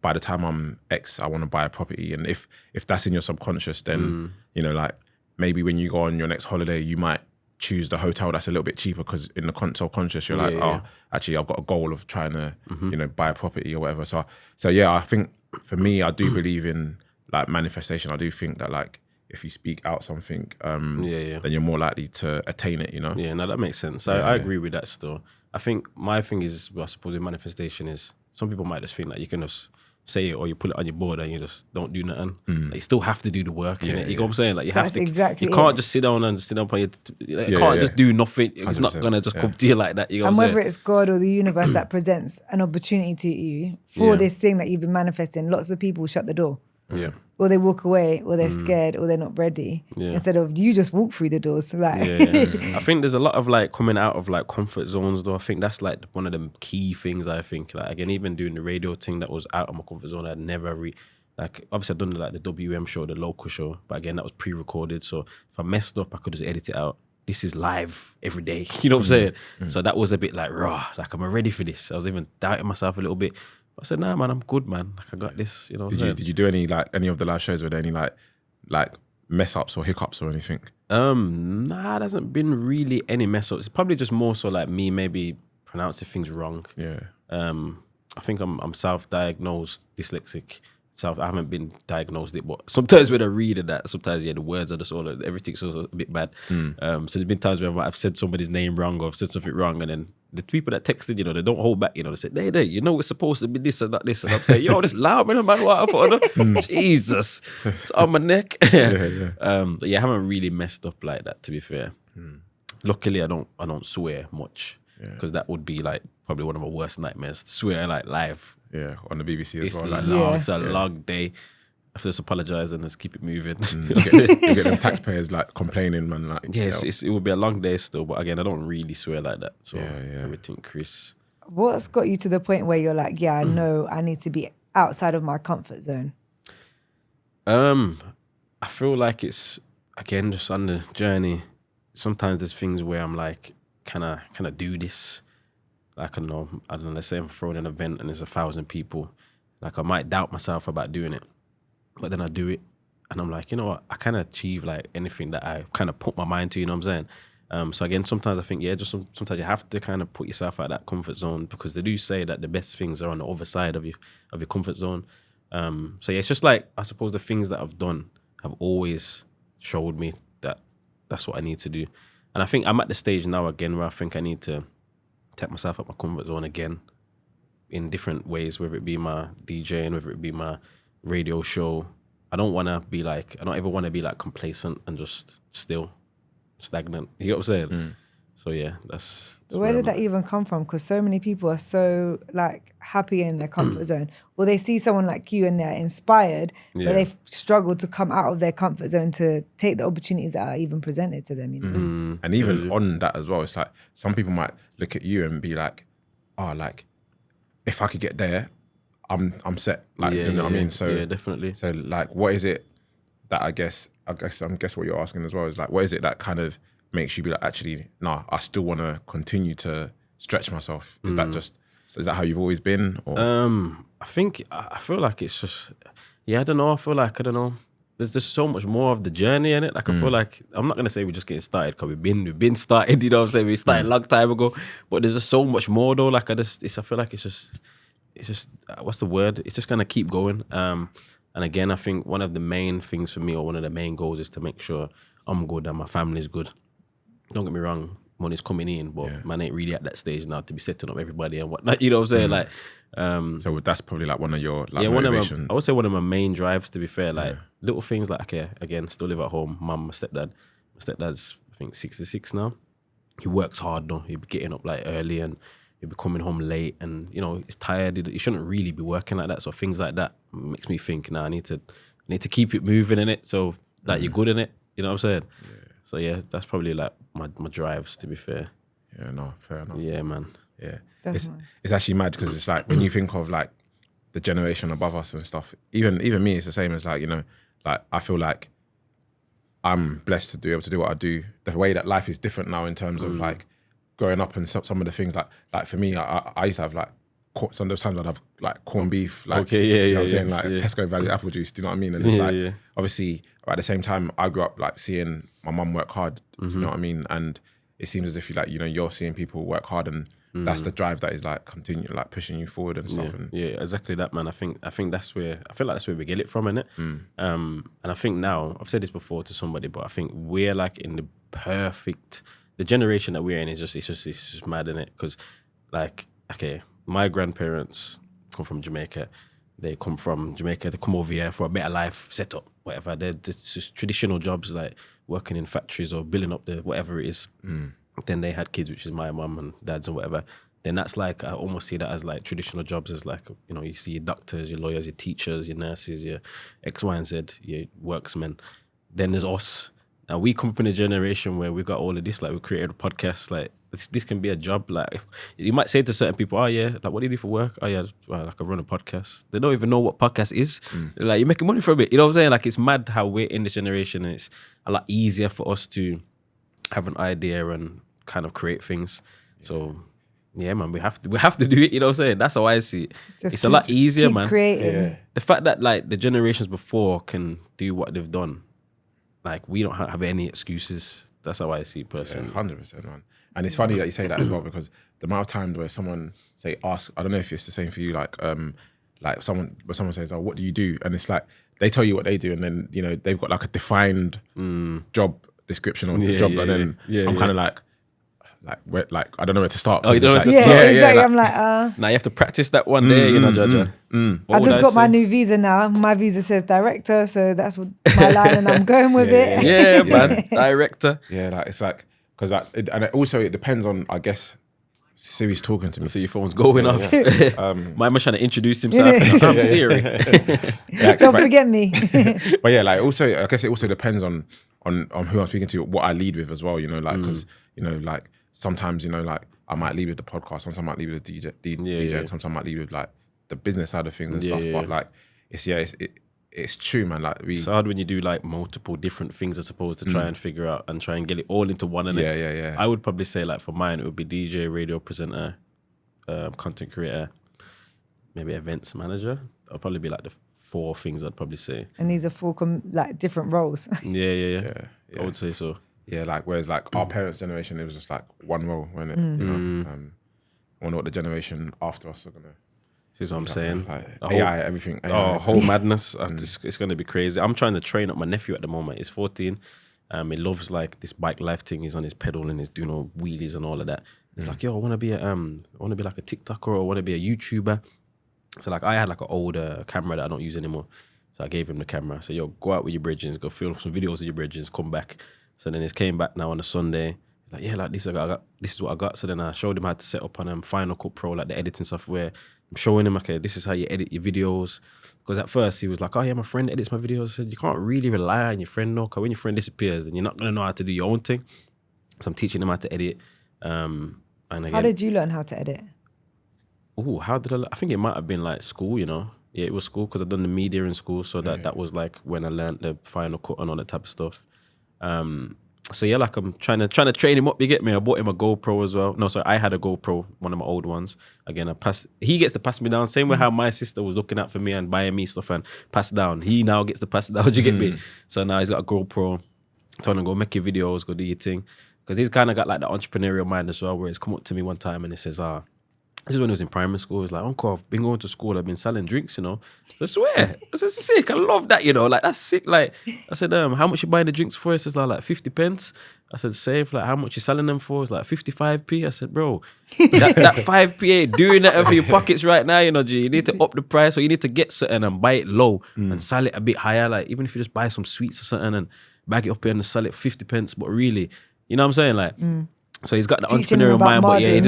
by the time I'm X, I want to buy a property. And if that's in your subconscious, then, you know, like maybe when you go on your next holiday, you might choose the hotel that's a little bit cheaper, because in the subconscious, you're like, oh, actually, I've got a goal of trying to, you know, buy a property or whatever. So yeah, I think for me, I do believe in like manifestation. I do think that like, if you speak out something, then you're more likely to attain it, you know? Yeah, no, that makes sense. I agree with that still. I think my thing is, well, I suppose in manifestation is, some people might just think like you can just say it, or you put it on your board and you just don't do nothing. Like, you still have to do the work, innit? You know what I'm saying? Like, you have to. Exactly. You can't just sit down on your. You can't just do nothing. It's 100%. Not gonna just come to you like that. You know and what I'm whether it's God or the universe that presents an opportunity to you for this thing that you've been manifesting, lots of people shut the door. Yeah. Or they walk away, or they're scared, or they're not ready. Yeah. Instead of you just walk through the doors. Like, I think there's a lot of like coming out of like comfort zones, though. I think that's like one of the key things. I think, like, again, even doing the radio thing that was out of my comfort zone, I'd never like, obviously I've done like the WM show, the local show, but again, that was pre-recorded. So if I messed up, I could just edit it out. This is live every day. You know what I'm saying? So that was a bit like raw. Like, am I ready for this? I was even doubting myself a little bit. I said, nah, man, I'm good, man. Like, I got this, you know. Did you do any of the live shows? Were there any like mess ups or hiccups or anything? Nah, there hasn't been really any mess ups. It's probably just more so like me maybe pronouncing things wrong. Yeah. I think I'm self-diagnosed dyslexic. I haven't been diagnosed it, but sometimes when I read that, sometimes the words are just everything's a bit bad. So there's been times where I've said somebody's name wrong, or I've said something wrong, and then the people that texted, you know, they don't hold back, you know, they say, DayDay, you know, it's supposed to be this and not this. And I'm saying, yo, this loud, man, what I thought, Jesus, it's on my neck. But yeah, I haven't really messed up like that, to be fair. Luckily, I don't swear much. because that would be like probably one of my worst nightmares. Swear, like live. Yeah, on the BBC as well. Like, Long, it's a long day. I have to just apologize and just keep it moving. You get them taxpayers like complaining, man. Like, it would be a long day still, but again, I don't really swear like that. So everything, Chris. What's got you to the point where you're like, yeah, I know I need to be outside of my comfort zone? I feel like it's again just on the journey. Sometimes there's things where I'm like, can I do this? Like I don't know. Let's say I'm throwing an event and there's 1,000 people. Like I might doubt myself about doing it, but then I do it, and I'm like, you know what? I kind of achieve like anything that I kind of put my mind to. You know what I'm saying? So again, sometimes I think sometimes you have to kind of put yourself out of that comfort zone, because they do say that the best things are on the other side of your comfort zone. So yeah, it's just like, I suppose the things that I've done have always showed me that that's what I need to do. And I think I'm at the stage now again where I think I need to take myself out my comfort zone again in different ways, whether it be my DJing, whether it be my radio show. I don't ever want to be like complacent and just still stagnant. You know what I'm saying? So yeah, that's where did that even come from? Because so many people are so like happy in their comfort zone. Well, they see someone like you and they're inspired, but they've struggled to come out of their comfort zone to take the opportunities that are even presented to them. You know? And even on that as well, it's like some people might look at you and be like, "Oh, like if I could get there, I'm set." Like, you know what I mean? So yeah, definitely. So like, what is it that I guess what you're asking as well is like, what is it that kind of makes you be like, actually, nah, I still want to continue to stretch myself? Is that how you've always been? Or? I feel like it's just, I don't know. I feel like, I don't know. There's just so much more of the journey in it. Like, I feel like, I'm not going to say we're just getting started, because we've been started, you know what I'm saying? We started a long time ago, but there's just so much more though. Like I feel like it's just, what's the word? It's just going to keep going. And again, I think one of the main things for me, or one of the main goals, is to make sure I'm good and my family's good. Don't get me wrong, money's coming in, but man ain't really at that stage now to be setting up everybody and whatnot. You know what I'm saying? Like, so that's probably like one of your like motivations. I would say one of my main drives, to be fair. Like little things like, okay, again, still live at home. Mum, my stepdad. My stepdad's, I think, 66 now. He works hard though. He'll be getting up like early and he'll be coming home late, and you know he's tired. He shouldn't really be working like that. So things like that makes me think, I need to keep it moving in it, so that you're good in it. You know what I'm saying? Yeah. So yeah, that's probably like my drives, to be fair. Yeah, no, fair enough. Yeah, man. Yeah. That's nice. It's actually mad, because it's like when you think of like the generation above us and stuff, even me, it's the same as like, you know, like I feel like I'm blessed to be able to do what I do. The way that life is different now in terms of like growing up, and some of the things like for me, I used to have like, sometimes I'd have like corned beef, like, you know what I'm saying, like Tesco value apple juice, do you know what I mean? And it's like, obviously at the same time, I grew up like seeing my mum work hard, you know what I mean? And it seems as if you're seeing people work hard, and that's the drive that is like continue like pushing you forward and stuff. Yeah, exactly that, man. I think that's where, I feel like that's where we get it from, innit? And I think now, I've said this before to somebody, but I think we're like in the perfect, the generation that we're in is just, it's just mad, innit? Because like, okay, my grandparents come from Jamaica. They come from Jamaica, they come over here for a better life, set up, whatever. They're just traditional jobs, like working in factories or building up the whatever it is. Then they had kids, which is my mum and dad's and whatever. Then that's like, I almost see that as like traditional jobs, as like, you know, you see your doctors, your lawyers, your teachers, your nurses, your X, Y, and Z, your worksmen. Then there's us. Now we come from a generation where we got all of this, like we created a podcast, like this can be a job. Like you might say to certain people, oh yeah, like what do you do for work? Oh yeah, well, like I run a podcast. They don't even know what podcast is. Like you're making money from it. You know what I'm saying? Like it's mad how we're in this generation, and it's a lot easier for us to have an idea and kind of create things. So yeah, man, we have to do it. You know what I'm saying? That's how I see it. It's a lot easier, man. Creating. The fact that like the generations before can do what they've done, like we don't have any excuses. That's how I see it personally. 100%, man. And it's funny that you say that as well, because the amount of times where someone ask, I don't know if it's the same for you, like someone says, oh, what do you do? And it's like, they tell you what they do, and then, you know, they've got like a defined job description on the job, and then I'm kind of like I don't know where to start. Oh, you don't know where to start. Yeah, exactly. like, I'm like, now you have to practice that one day, you know, Jaja. I just got my new visa now. My visa says director, so that's what my line, and I'm going with it. Yeah, man, director. Yeah, like it's like, because and it also, it depends on, I guess, Siri's talking to me. So your phone's going off. My man trying to introduce himself. And I'm Siri. Don't forget me. But yeah, like also, I guess it also depends on who I'm speaking to, what I lead with as well. You know, like because you know, like sometimes you know, like I might lead with the podcast, sometimes I might lead with the DJ, and sometimes I might lead with like the business side of things and stuff. But like it's true, man. Like it's hard when you do like multiple different things as opposed to try and figure out and try and get it all into one. And I would probably say like for mine, it would be DJ, radio presenter, content creator, maybe events manager. That'll probably be like the 4 things I'd probably say. And these are 4 like different roles. Yeah. I would say so. Yeah, like whereas like our parents' generation, it was just like one role, wasn't it? You know, I wonder what the generation after us are gonna. This is what I'm saying. Like AI, everything. AI. Whole madness. It's going to be crazy. I'm trying to train up my nephew at the moment. He's 14. He loves like this bike life thing. He's on his pedal and he's doing all wheelies and all of that. He's like, yo, I want to be like a TikToker or I want to be a YouTuber. So like I had like an old camera that I don't use anymore. So I gave him the camera. I said, yo, go out with your bridges, go film some videos of your bridges, come back. So then he came back now on a Sunday. He's like, yeah, like this is what I got. So then I showed him how to set up on Final Cut Pro, like the editing software. I'm showing him, okay, this is how you edit your videos. Because at first he was like, oh yeah, my friend edits my videos. I said, you can't really rely on your friend, no, because when your friend disappears, then you're not going to know how to do your own thing. So I'm teaching him how to edit. And again, how did you learn how to edit? Oh, how did I think it might have been like school, you know. Yeah, it was school because I'd done the media in school. So that was like when I learned the Final Cut and all that type of stuff. So yeah, like I'm trying to train him up. You get me? I bought him a GoPro as well. No, sorry, I had a GoPro, one of my old ones. Again, he gets to pass me down. Same way how my sister was looking out for me and buying me stuff and pass down. He now gets to pass down. Do you get me? So now he's got a GoPro. Telling him, go make your videos, go do your thing. Because he's kind of got like the entrepreneurial mind as well, where he's come up to me one time and he says, this is when he was in primary school. He was like, Uncle, I've been going to school. I've been selling drinks, you know. I swear. I said, sick. I love that, you know. Like, that's sick. Like, I said, how much you buying the drinks for? He says, like 50 pence. I said, save. Like, how much you selling them for? It's like 55p. I said, bro, that 5p ain't doing that for your pockets right now, you know, G. You need to up the price or you need to get something and buy it low and sell it a bit higher. Like, even if you just buy some sweets or something and bag it up here and sell it for 50 pence. But really, you know what I'm saying? Like, so he's got the entrepreneurial mind, but yeah,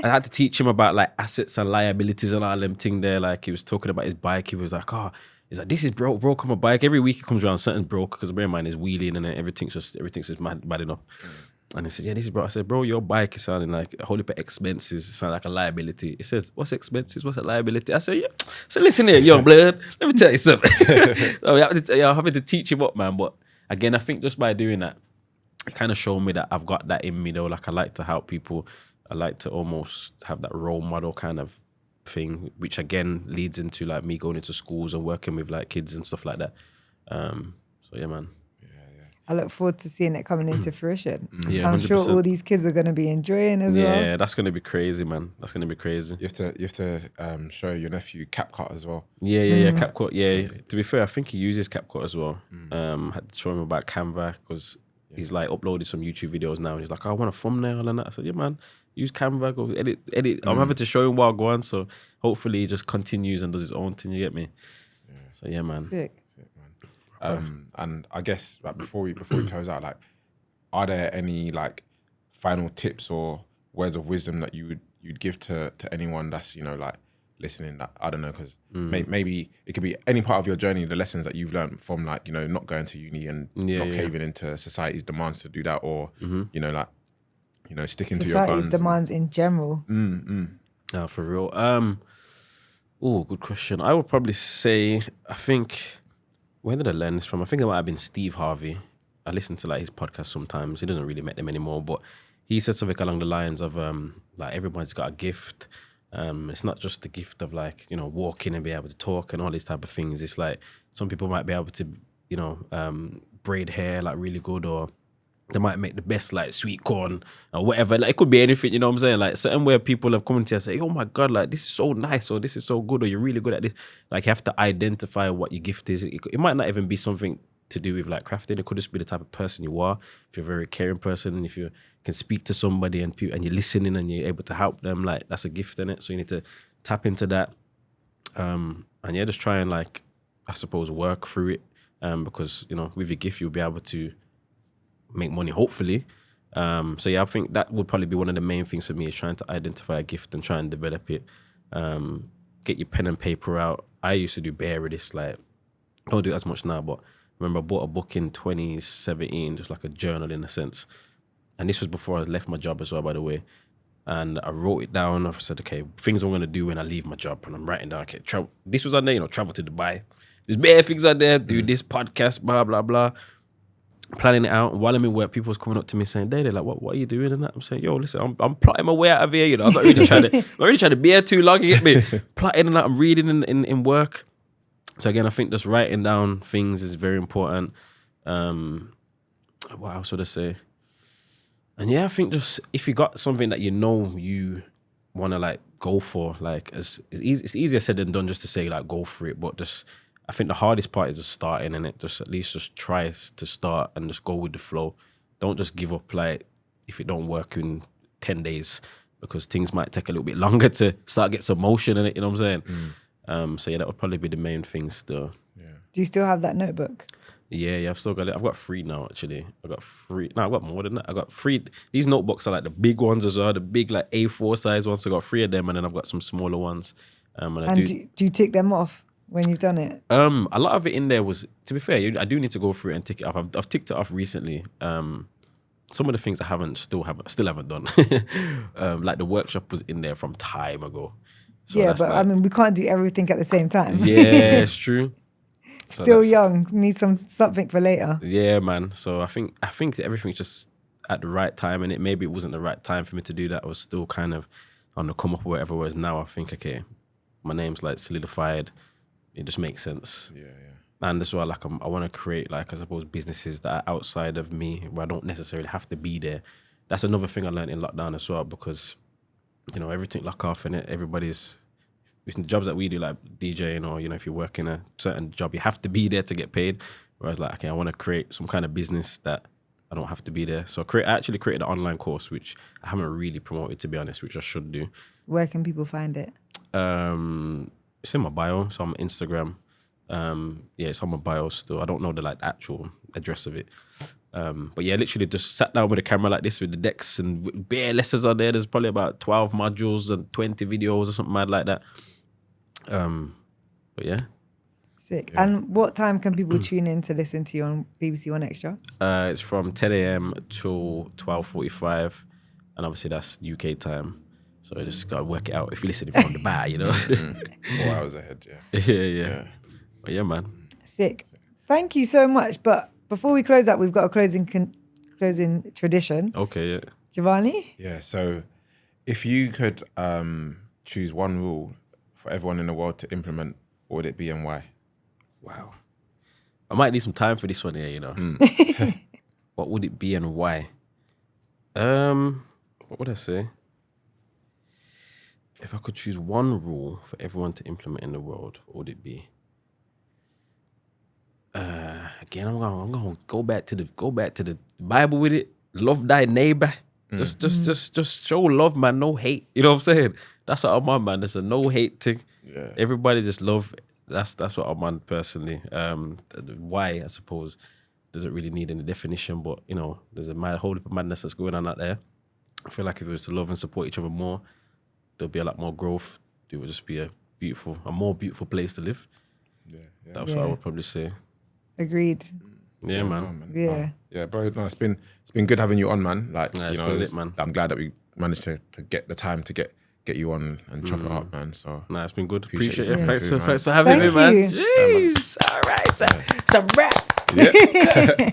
I had to teach him about like assets and liabilities and all them thing there. Like he was talking about his bike. He was like, he's like, this is broke on my bike. Every week he comes around, something's broke because bear in mind is wheeling and everything's just bad enough. And he said, yeah, this is broke. I said, bro, your bike is sounding like a whole heap of expenses. It sounds like a liability. He said, what's expenses? What's a liability? I said, yeah. So listen here, young blood, let me tell you something. So I'm having to teach him up, man. But again, I think just by doing that, it kind of showed me that I've got that in me though. Like I like to help people. I like to almost have that role model kind of thing, which again leads into like me going into schools and working with like kids and stuff like that. So yeah, man. I look forward to seeing it coming into fruition. Yeah, I'm 100%. sure all these kids are going to be enjoying as well. Yeah, that's going to be crazy, man. That's going to be crazy. You have to show your nephew CapCut as well. Yeah, CapCut. Yeah, to be fair, I think he uses CapCut as well. Had to show him about Canva because he's like uploaded some YouTube videos now and he's like, I want a thumbnail and that. I said, yeah, man, use Canva, go edit. I'm having to show him while going, so hopefully he just continues and does his own thing, you get me? Yeah. So yeah, man. Sick. And I guess like before we close out, like, are there any like final tips or words of wisdom that you'd give to anyone that's, you know, like listening, that I don't know, because maybe it could be any part of your journey, the lessons that you've learned from like, you know, not going to uni and not caving into society's demands to do that, or you know, like, you know, sticking to your guns. Society's demands in general. No, for real. Good question. I would probably say, I think, where did I learn this from? I think it might have been Steve Harvey. I listen to like his podcast sometimes. He doesn't really met them anymore, but he said something along the lines of like everybody's got a gift. It's not just the gift of like, you know, walking and be able to talk and all these type of things. It's like some people might be able to, you know, braid hair like really good, or they might make the best like sweet corn or whatever. Like it could be anything, you know what I'm saying? Like certain where people have come to you and say, oh my God, like this is so nice, or this is so good, or you're really good at this. Like you have to identify what your gift is. It might not even be something to do with like crafting. It could just be the type of person you are. If you're a very caring person, if you can speak to somebody and you're listening and you're able to help them, like that's a gift in it. So you need to tap into that. And yeah, just try and like, I suppose, work through it. Because, you know, with your gift, you'll be able to make money, hopefully. So yeah, I think that would probably be one of the main things for me, is trying to identify a gift and try and develop it. Get your pen and paper out. I used to do bare with this, like, I don't do it as much now, but I remember I bought a book in 2017, just like a journal in a sense. And this was before I left my job as well, by the way. And I wrote it down. I said, okay, things I'm going to do when I leave my job. And I'm writing down, okay, this was on there, travel to Dubai. There's bare things out there, do this podcast, blah, blah, blah. Planning it out. While I'm in work, people was coming up to me saying, DayDay, like, what are you doing? And that I'm saying, yo, listen, I'm plotting my way out of here. I'm not really trying to be here too long, you get me? Plotting and that, I'm reading in work. So again, I think just writing down things is very important. What else would I say? And yeah, I think just if you got something that you want to like go for, like it's easier said than done just to say like go for it. But just I think the hardest part is just starting, and it just at least just try to start and just go with the flow. Don't just give up like if it don't work in 10 days, because things might take a little bit longer to start get some motion in it. You know what I'm saying? So yeah, that would probably be the main thing still. Yeah. Do you still have that notebook? Yeah, I've still got it. I've got 3 now, actually. I've got more than that. I got 3. These notebooks are like the big ones as well, the big like A4 size ones. So I got 3 of them, and then I've got some smaller ones. And do you tick them off when you've done it? A lot of it in there was, to be fair, I do need to go through it and tick it off. I've ticked it off recently. Some of the things I still haven't done. Like the workshop was in there from time ago. So yeah, but like, I mean, we can't do everything at the same time. Yeah, it's true. Still young, need something for later. Yeah, man. So I think everything's just at the right time, and maybe it wasn't the right time for me to do that. I was still kind of on the come up or whatever. Whereas now I think, okay, my name's like solidified. It just makes sense. Yeah. And as well, like I want to create like, I suppose, businesses that are outside of me, where I don't necessarily have to be there. That's another thing I learned in lockdown as well, because everything lock off and everybody's. The jobs that we do, like DJing, or if you work in a certain job, you have to be there to get paid. Whereas like, okay, I want to create some kind of business that I don't have to be there. So I actually created an online course, which I haven't really promoted, to be honest, which I should do. Where can people find it? It's in my bio, so on Instagram. Yeah, it's on my bio still. I don't know the actual address of it. But yeah, literally just sat down with a camera like this with the decks and bare lessons on there. There's probably about 12 modules and 20 videos or something mad like that. But yeah. Sick. Yeah. And what time can people tune in to listen to you on BBC One Extra? It's from 10 a.m. till 12:45, and obviously that's UK time. So you just gotta work it out if you're listening from the bar, 4 hours ahead, yeah. Yeah. But yeah, man. Sick. Thank you so much. But before we close up, we've got a closing tradition. Okay, yeah. Giovanni? Yeah, so if you could choose one rule for everyone in the world to implement, what would it be and why? Wow. I might need some time for this one here, What would it be and why? What would I say? If I could choose one rule for everyone to implement in the world, what would it be? Again, I'm gonna go back to the Bible with it. Love thy neighbor. Just show love, man. No hate. You know what I'm saying? That's what I'm on, man. There's a no hate thing. Yeah. Everybody just love. That's what I'm on personally. Why, I suppose, doesn't really need any definition, but there's a whole heap of madness that's going on out there. I feel like if we was to love and support each other more, there'll be a lot more growth. It would just be a more beautiful place to live. Yeah. That's what I would probably say. Agreed. Yeah, man. Yeah. Yeah, bro. No, it's been good having you on, man. It's been lit, man. I'm glad that we managed to get the time to get you on and chop it up, man. So it's been good. Appreciate it. Thanks for having me, man. Jeez. All right, so it's a wrap. Yeah.